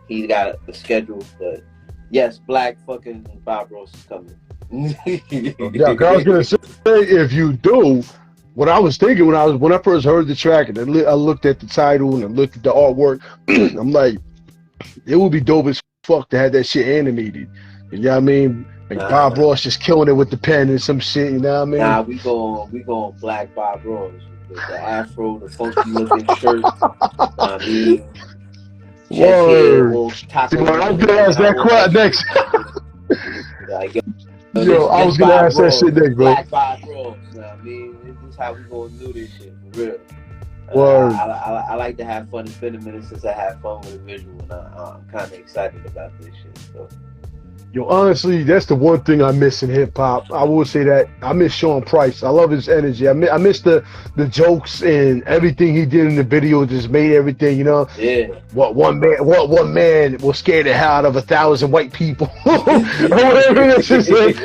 he got a schedule. But yes, Black fucking Bob Ross is coming. Yeah, I was gonna say, if you do, what I was thinking when I first heard the track and I looked at the title and I looked at the artwork, I'm like, it would be dope as fuck to have that shit animated. You know what I mean? Like Bob Ross just killing it with the pen and some shit. You know what I mean? Nah, we going Black Bob Ross. The afro, the funky looking shirt. I mean, Word. Taco. I was gonna ask that question next. Like, yo, I was gonna ask that shit next, bro. Black Bob Bros. You know what I mean? This is how we gonna do this shit for real. Word. I like to have fun. It's been a minute since I had fun with a visual, and I'm kind of excited about this shit. So. Yo, honestly, that's the one thing I miss in hip hop. I will say that I miss Sean Price. I love his energy. I miss the jokes and everything he did in the video. Just made everything, you know. Yeah. What one man was scared the hell out of 1,000 white people, or whatever it is. Like,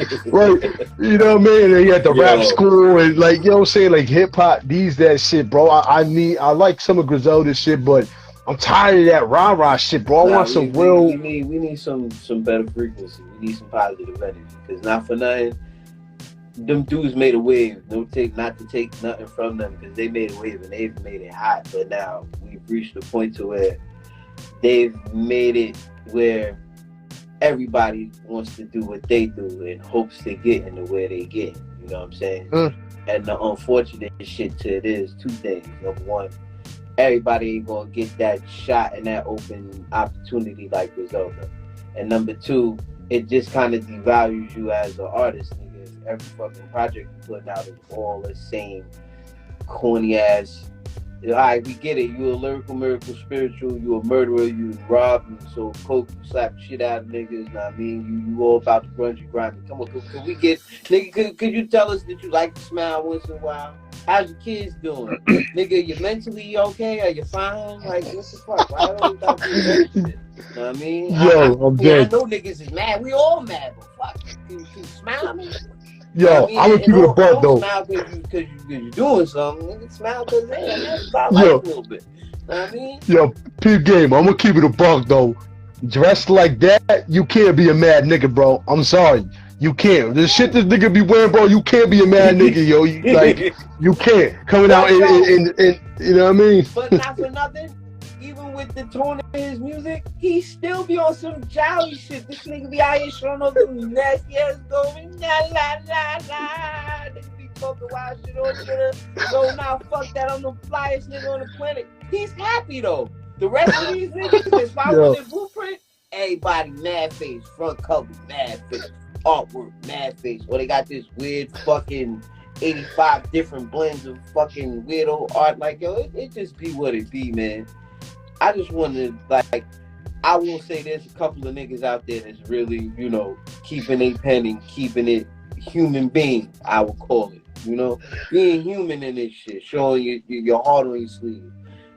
you know what I mean? And he had the rap school and like, you know what I'm saying? Like hip hop needs that shit, bro. I like some of Griselda's shit, but I'm tired of that rah-rah shit, bro. I want some real. We need some better frequency. We need some positive energy. Because not for nothing, them dudes made a wave. Not to take nothing from them, because they made a wave and they've made it hot. But now we've reached the point to where they've made it where everybody wants to do what they do in hopes to get into where they get. You know what I'm saying? And the unfortunate shit to it is two things. Number one, everybody ain't gonna get that shot and that open opportunity like Griselda. And number two, it just kind of devalues you as an artist, nigga. If every fucking project you put out is all the same corny ass. Alright, we get it. You a lyrical, miracle, spiritual. You a murderer. You rob. You sold coke. You slap shit out of niggas. Know what I mean? You all about the grungy grinding. Come on, could we get, nigga? Could you tell us that you like to smile once in a while? How's your kids doing? Nigga, you mentally okay? Are you fine? Like, what the fuck? Why don't we talk to that shit? You know what I mean? Yo, I'm dead. I know niggas is mad. We all mad, but fuck. Can you smile at me? Yo, I'm gonna keep it a buck though. Smile because you're doing something. Nigga, smile because that's about life a little bit. You know what I mean? Yo, peep game. I'm gonna keep it a buck though. Dressed like that, you can't be a mad nigga, bro. I'm sorry. You can't. The shit this nigga be wearing, bro, you can't be a mad nigga, yo. You can't. Coming out in you know what I mean? But not for nothing, even with the tone of his music, he still be on some jolly shit. This nigga be out here showing off them nasty ass going, la la la la. Nigga be talking wild shit on Twitter. So now fuck that, I'm the flyest nigga on the planet. He's happy though. The rest of these niggas that's following their blueprint, everybody mad face, front cover, mad face. Artwork, mad face, or they got this weird fucking 85 different blends of fucking weirdo art. Like, yo, it just be what it be, man. I just want to, like, I will say there's a couple of niggas out there that's really, you know, keeping a pen and keeping it human being, I would call it, you know, being human in this shit, showing your heart on your sleeve.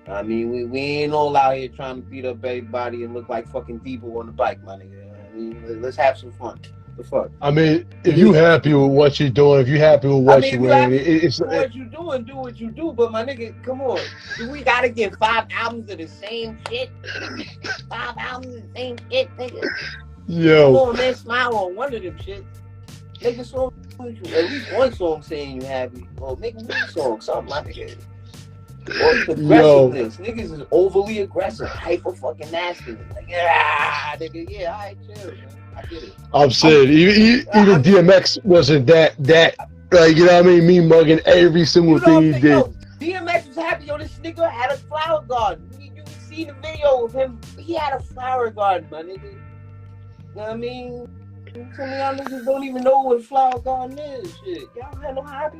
I mean, we ain't all out here trying to beat up everybody and look like fucking Debo on the bike, my nigga. I mean, let's have some fun. The fuck? I mean, if you happy with what you're doing, if you happy with what you're wearing, it's what you doing, do what you do. But my nigga, come on, do we gotta get 5 albums of the same shit? 5 albums of the same shit, nigga. Yo, come on, man, smile on one of them shit. Make a song, at least one song saying you happy, or make a new song, something like that. Or aggressiveness, niggas is overly aggressive, hyper fucking nasty. Like, nigga, yeah, alright, chill, man. I'm saying even DMX wasn't that like, you know what I mean, me mugging every single thing he did. Yo, DMX was happy. Yo, this nigga had a flower garden. You see the video of him. He had a flower garden, my nigga. You know what I mean? Some of y'all niggas don't even know what a flower garden is. Shit, y'all had no hobby.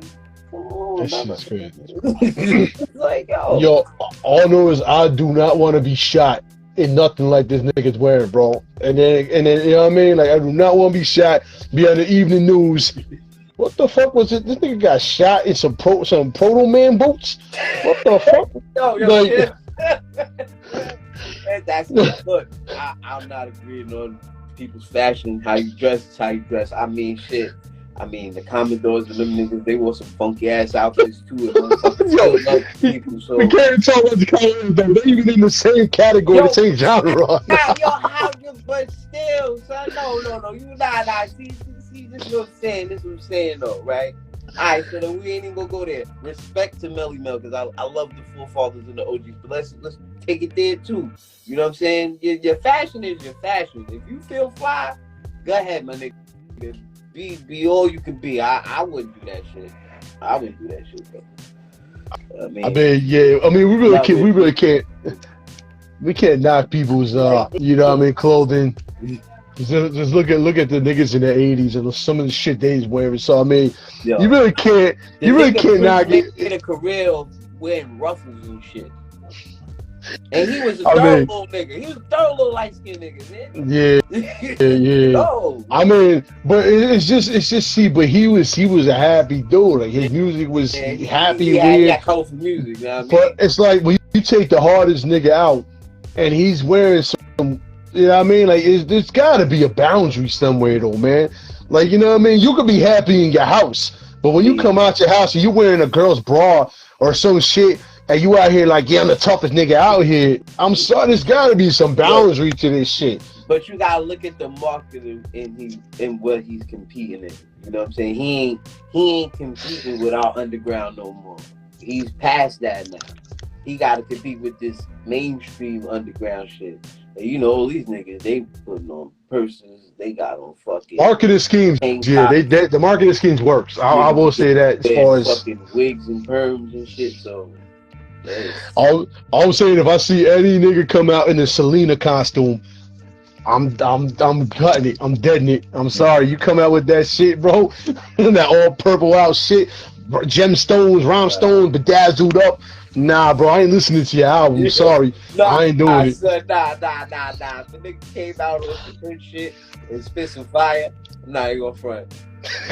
Come on, that shit's crazy. Like, yo, all I know is I do not want to be shot in nothing like this nigga's wearing, bro. And then you know what I mean? Like, I do not want to be shot, be on the evening news. What the fuck was it? This nigga got shot in some Proto Man boots? What the fuck? Yo, like, that's good. I'm not agreeing on people's fashion. How you dress is how you dress. I mean, shit. I mean, the Commodores and them niggas, they wore some funky ass outfits too. Yo, people, so. We can't talk about the Commodores, though. They're even in the same category, the same genre. But still, son, no. You nah. See, this is what I'm saying, though, right? All right, so then we ain't even gonna go there. Respect to Melly Mel, because I love the forefathers and the OGs, but let's take it there too. You know what I'm saying? Your fashion is your fashion. If you feel fly, go ahead, my nigga. Be all you can be. I wouldn't do that shit. Bro. I mean, yeah. I mean, we really can't. we can't knock people's you know what I mean, clothing. Just look at the niggas in the 80s and some of the shit they was wearing. So I mean, Yo, you really can't knock it. Made a career of wearing ruffles and shit. And he was a thorough little nigga. He was a thorough little light skinned nigga, man. Yeah. No. I mean, but it's just see, but he was a happy dude. Like his music was happy, weird. Yeah, colorful music, you know what I mean? But it's like when you take the hardest nigga out and he's wearing some, you know what I mean? Like there's gotta be a boundary somewhere though, man. Like, you know what I mean? You could be happy in your house, but when you come out your house and you wearing a girl's bra or some shit, and you out here like, yeah, I'm the toughest nigga out here. I'm sorry, there's gotta be some boundary to this shit. But you gotta look at the market and what he's competing in. You know what I'm saying? He ain't competing with our underground no more. He's past that now. He gotta compete with this mainstream underground shit. And you know, all these niggas, they putting on purses, they got on fucking marketing schemes. Yeah, the marketing schemes works. I will say that as far as fucking wigs and perms and shit. So. I'm saying, if I see any nigga come out in a Selena costume, I'm cutting it. I'm deading it. I'm sorry. You come out with that shit, bro. That all purple out shit, gemstones, rhinestones, bedazzled up. Nah, bro, I ain't listening to your album. I'm sorry. I ain't doing it. Son, nah. If the nigga came out on some good shit and spit some fire, I'm not even gonna front.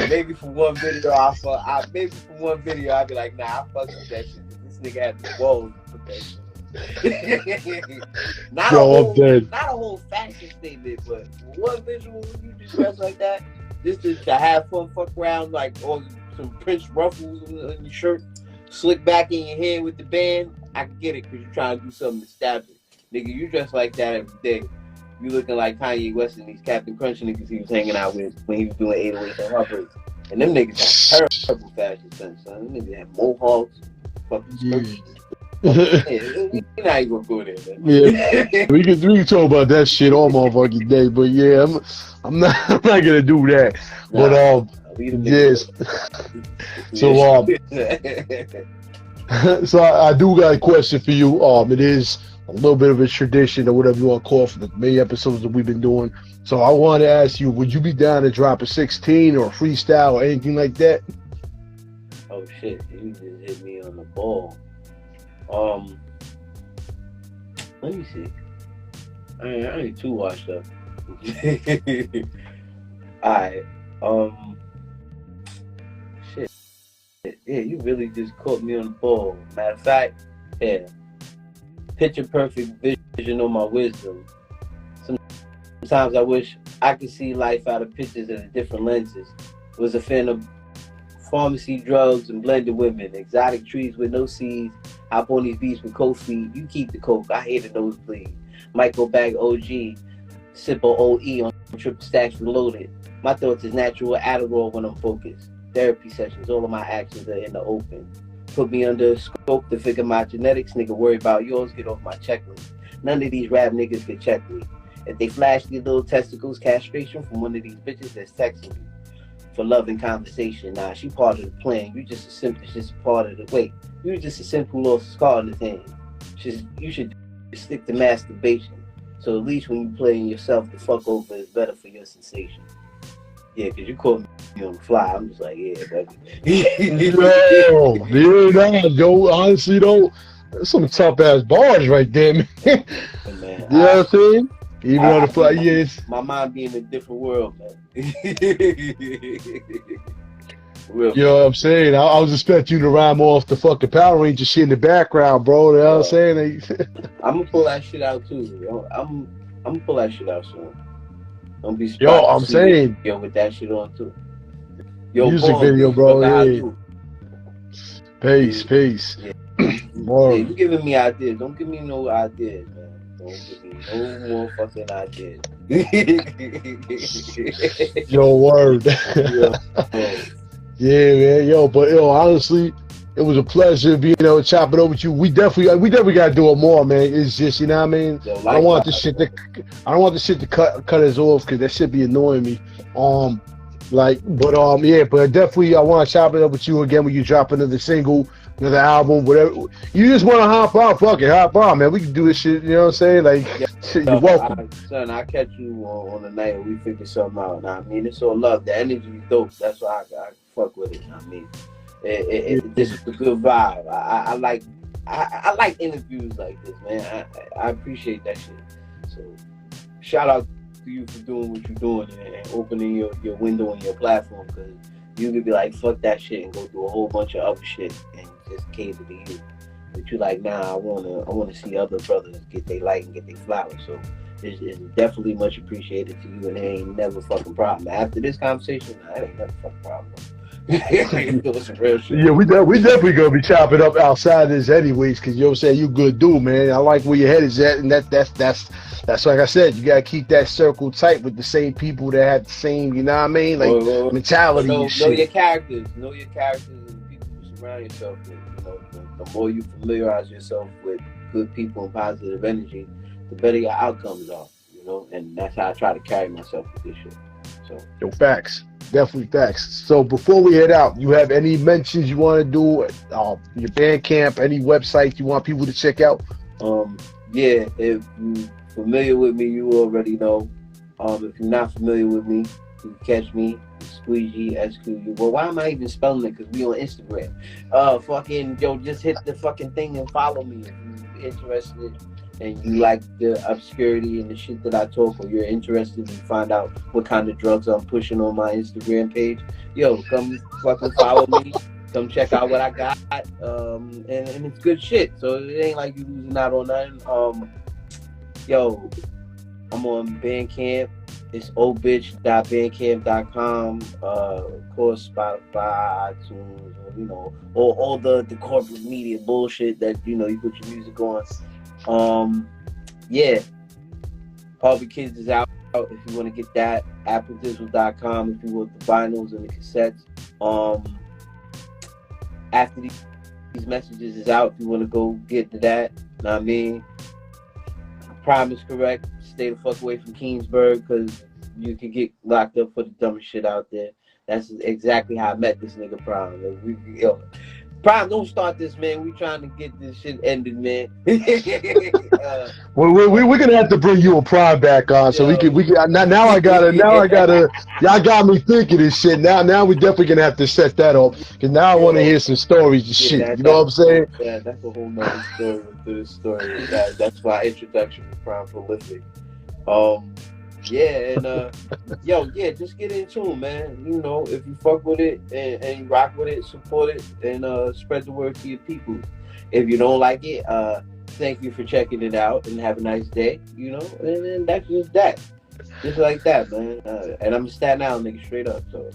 Maybe for one video, I'd be like, nah, I fuck with that shit. Nigga had the balls for that shit. not a whole fashion statement, but one visual when you just dress like that, just to have fun, fuck around, like some Prince ruffles on your shirt, slick back in your hair with the band. I can get it because you're trying to do something established. Nigga, you dress like that every day. You looking like Kanye West and these Captain Crunch niggas he was hanging out with when he was doing 808s and Heartbreaks. And them niggas had terrible fashion sense, son. Them niggas had mohawks. Fucking you're not even gonna go there, man. Yeah, we can talk about that shit all motherfucking day, but yeah, I'm not gonna do that. Nah, but yes. So I do got a question for you. It is a little bit of a tradition or whatever you want to call for the many episodes that we've been doing. So I want to ask you, would you be down to drop a 16 or a freestyle or anything like that? Oh shit, you just hit me on the ball. Let me see. I ain't too washed up. Alright. Shit. Yeah, you really just caught me on the ball. Matter of fact, yeah. Picture perfect vision on my wisdom. Sometimes I wish I could see life out of pictures and different lenses. Was a fan of pharmacy, drugs, and blended women, exotic trees with no seeds. Hop on these beats with cold feet. You keep the coke. I hate a nosebleed. Micro bag OG, sip of OE on triple stacks reloaded. My thoughts is natural Adderall when I'm focused. Therapy sessions, all of my actions are in the open. Put me under a scope to figure my genetics. Nigga, worry about yours. Get off my checklist. None of these rap niggas can check me. If they flash these little testicles, castration from one of these bitches that's texting me for love and conversation. Nah, she part of the plan. You just a simple, just a part of the wait. You just a simple little scar in his hand. You should stick to masturbation. So at least when you playing yourself, the fuck over is better for your sensation. Yeah, because you caught me on the fly. I'm just like, yeah, baby. Yo, honestly though, that's some tough ass bars right there, man. Man, you know what I'm saying? Even on the fly, yes. My mind be in a different world, man. You know what I'm saying? I was expecting you to rhyme off the fucking Power Ranger shit in the background, bro. You know what I'm saying? I'm gonna pull that shit out too. I'm gonna pull that shit out soon. Don't be surprised. Yo, I'm saying. Yo, with that shit on too. Yo, music video, bro. Yeah. Peace. Yeah. You giving me ideas? Don't give me no ideas, man. Don't give me no more fucking ideas. Yo, word. Yeah, man. Yo, honestly, it was a pleasure being able to chop it over with you. We definitely got to do it more, man. It's just, you know what I mean? Yo, I don't want this shit to cut us off because that shit be annoying me. But definitely I want to chop it up with you again when you drop another single. another album, whatever. You just want to hop on, fuck it, hop on, man. We can do this shit. You know what I'm saying? Like, shit, you're welcome. Son, I catch you on the night and we figure something out. Now, I mean, it's all love. The energy is dope. That's why I fuck with it. I mean, this is a good vibe. I like interviews like this, man. I appreciate that shit. So, shout out to you for doing what you're doing and opening your window and your platform, because you could be like, fuck that shit and go do a whole bunch of other shit and just cater to you. But you like, nah, I wanna see other brothers get their light and get their flowers. So it's definitely much appreciated to you, and it ain't never fucking problem. After this conversation, nah, it ain't never fucking problem. Some real shit. Yeah, we definitely gonna be chopping up outside this anyways, cause you know what I'm saying, you good dude, man. I like where your head is at, and that's like I said, you gotta keep that circle tight with the same people that have the same, you know what I mean, like mentality. Know your characters, and the people you surround yourself with. You know, the more you familiarize yourself with good people and positive energy, the better your outcomes are. You know, and that's how I try to carry myself with this shit. So, yo, facts. Definitely facts. So before we head out, you have any mentions you want to do? Your Bandcamp, any website you want people to check out? Yeah, if you're familiar with me, you already know. If you're not familiar with me, you can catch me, Squeegie, SQU. Well, why am I even spelling it? Because we on Instagram. Just hit the fucking thing and follow me if you're interested and you like the obscurity and the shit that I talk, or you're interested in find out what kind of drugs I'm pushing on my Instagram page. Yo, come fucking follow me. Come check out what I got. And it's good shit. So it ain't like you losing out on nothing. I'm on Bandcamp. It's obitch.bandcamp.com. Of course, Spotify, iTunes, you know, all the corporate media bullshit that, you know, you put your music on. Harvey Kids is out if you want to get that. AppleDigital.com if you want the vinyls and the cassettes. After these messages is out, if you want to go get to that. Know what I mean? Prime is correct. Stay the fuck away from Kingsburg, because you can get locked up for the dumbest shit out there. That's exactly how I met this nigga Prime. Prime, don't start this, man. We trying to get this shit ended, man. We're gonna have to bring you a Prime back on, so we can now I gotta y'all got me thinking this shit. Now we definitely gonna have to set that up, because now I want to hear some stories and shit. You know what I'm saying? Yeah, that's a whole nother story to this story. That's my introduction to Prime Prolific. Just get in tune, man. You know, if you fuck with it and you rock with it, support it, and spread the word to your people. If you don't like it, thank you for checking it out and have a nice day, you know, and then that's just that. Just like that, man. And I'm a Staten Island nigga straight up, so.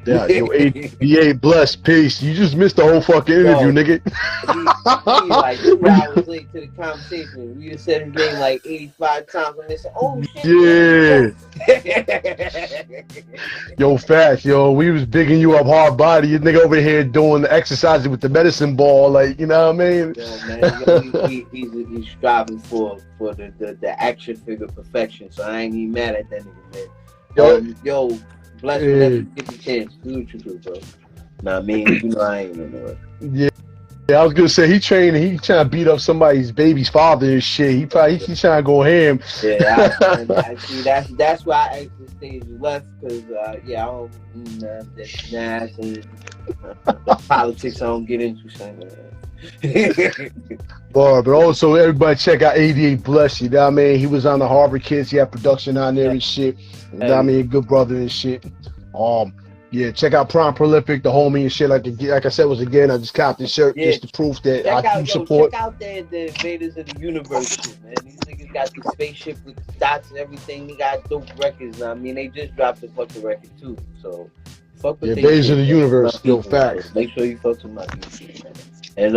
Yeah, yo, ABA bless, peace. You just missed the whole fucking interview, nigga. He like 2 hours late to the conversation. We just said his name like 85 times, and they said, "Oh shit." Yeah. Yo, facts, yo. We was bigging you up hard body. You nigga over here doing the exercises with the medicine ball, like, you know what I mean? Yo, man, he's striving for the action figure perfection. So I ain't even mad at that nigga, man. Yo. Bless whenever you get the chance. Do what you do, bro. Nah, I mean, you know I ain't no more. Yeah, I was gonna say he trying to beat up somebody's baby's father and shit. He trying to go ham. Yeah, I see. That's why I exit stage left, because I don't the politics I don't get into, son. But also everybody check out 88 Bless, you know what I mean? He was on the Harvard Kids, he had production on there and shit. You know what I mean? Good brother and shit. Yeah, check out Prime Prolific, the homie and shit. Like I said, I just copped the shirt just to prove that I do support. Check out the Invaders of the Universe shit, man. These niggas got the spaceship with the dots and everything. They got dope records. I mean, they just dropped a fucking record too. So fuck with Invaders of the Universe, yo, facts. Make sure you fuck with my shit, man. And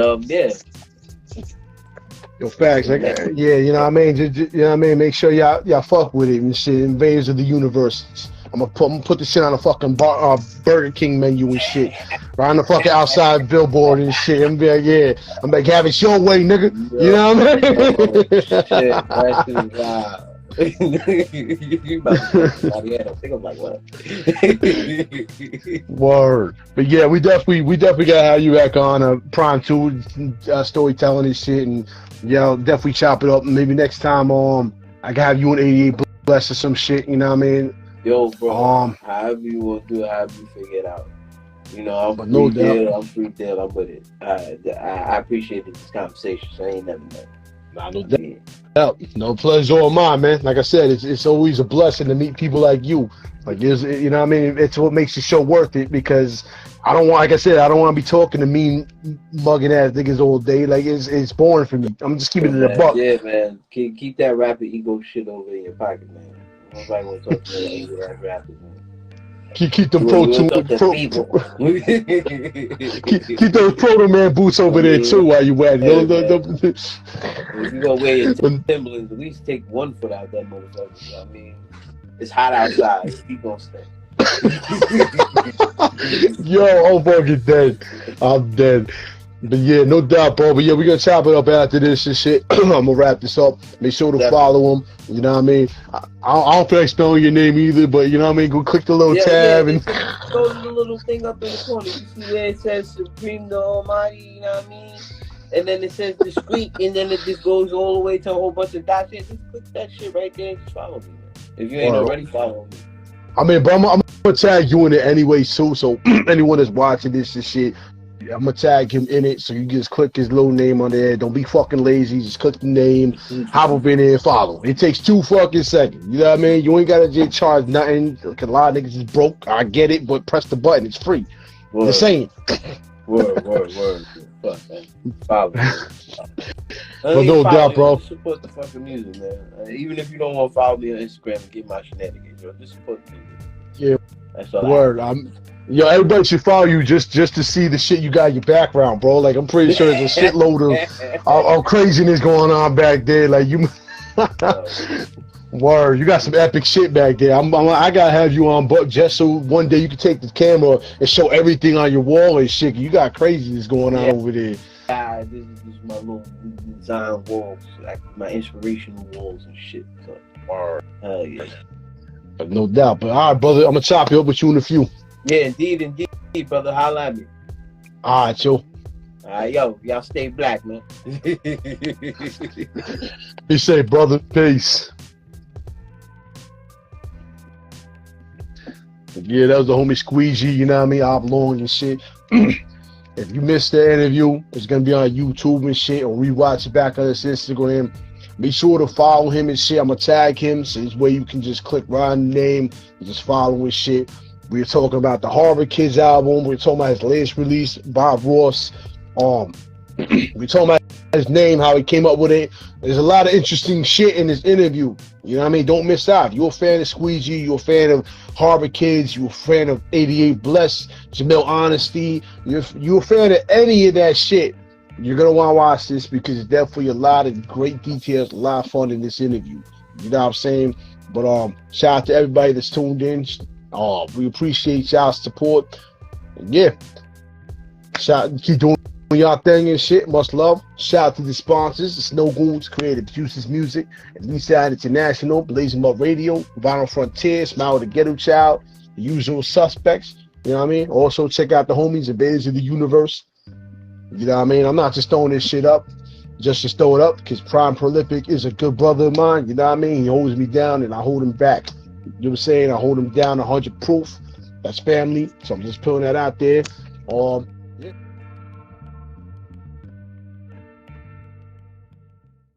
Yo, facts. Like, yeah, you know what I mean? You know what I mean? Make sure y'all fuck with it and shit. Invaders of the Universe. I'm gonna put this shit on a fucking Burger King menu and shit. Right on the fucking outside billboard and shit. I'm like, have it your way, nigga. You know what I mean? Shit, that shit is wild. You about to fuck somebody else. I think I'm like, what? Word. But yeah, we definitely gotta have you back on Prime 2 storytelling and shit, and definitely chop it up. Maybe next time I can have you in 88 Bless or some shit, you know what I mean? Yo, bro, however you want to do it, however you figure it out. You know, I'm free deal, I'm with it. I appreciate this conversation, so I ain't never know. Nah, no doubt. No pleasure all mine, man. Like I said, it's always a blessing to meet people like you. Like, you know what I mean? It's what makes the show worth it, because I don't want to be talking to mean, mugging ass niggas all day. Like, it's boring for me. I'm just keeping it a buck. Yeah, man. Keep that rapper ego shit over in your pocket, man. Nobody want to talk to that ego ass rapper, man. Keep them keep those Proto Man boots over there too while you at it. If you gonna wear your Timberlands, at least take 1 foot out that motherfucker. You know what I mean? It's hot outside. Keep gonna stay. Yo, I'm fucking dead. I'm dead. But yeah, no doubt, bro. But yeah, we're gonna chop it up after this and shit. I'm gonna wrap this up. Make sure to follow him. You know what I mean? I don't feel like spelling your name either, but you know what I mean? Go click the little tab and go to the little thing up in the corner. You see where it says SupremeDaalmighty, you know what I mean? And then it says discreet, and then it just goes all the way to a whole bunch of dots. Just click that shit right there and just follow me, man. If you ain't already following me. I mean, but I'm gonna tag you in it anyway too, so anyone that's watching this and shit, I'm gonna tag him in it, so you just click his little name on there. Don't be fucking lazy. Just click the name, hop up in there and follow. It takes 2 fucking seconds. You know what I mean? You ain't gotta just charge nothing. A lot of niggas is broke. I get it, but press the button. It's free. The same. Word. Fuck, man. Follow. But no doubt, bro. Support the fucking music, man. Even if you don't want to follow me on Instagram and get my shenanigans, bro, just support the music. Yeah. That's all. Word. Everybody should follow you just to see the shit you got in your background, bro. Like, I'm pretty sure there's a shitload of craziness going on back there. Like, you, word, you got some epic shit back there. I gotta have you on, but just so one day you can take the camera and show everything on your wall and shit. You got craziness going on over there. This is my little design walls, like my inspirational walls and shit. So, hell yeah. No doubt. But all right, brother, I'm gonna chop you up with you in a few. Yeah, indeed, brother. Holla at me. All right, yo. Y'all stay black, man. Be safe, brother. Peace. Yeah, that was the homie Squeegie, you know what I mean? Oblong and shit. If you missed the interview, it's gonna be on YouTube and shit, or rewatch it back on his Instagram. Be sure to follow him and shit. I'm gonna tag him, so this way you can just click right on the name and just follow his shit. We're talking about the Harvard Kids album. We're talking about his latest release, Bob Ross. We're talking about his name, how he came up with it. There's a lot of interesting shit in this interview. You know what I mean? Don't miss out. If you're a fan of Squeegie, you're a fan of Harvard Kids, you're a fan of 88 Bless, Jamil Honesty, you're a fan of any of that shit, you're going to want to watch this, because there's definitely a lot of great details, a lot of fun in this interview. You know what I'm saying? But shout out to everybody that's tuned in. We appreciate y'all's support. And yeah, keep doing y'all thing and shit. Much love. Shout out to the sponsors: the Snow Goons, Creative Juices Music, and Eastside International, Blazing Up Radio, Vinyl Frontier, Smile with the Ghetto Child, The Usual Suspects. You know what I mean? Also check out the homies, Invaders of the Universe. You know what I mean? I'm not just throwing this shit up just to throw it up, because Prime Prolific is a good brother of mine. You know what I mean? He holds me down and I hold him back. You know what I'm saying? I hold him down 100 proof. That's family. So I'm just putting that out there.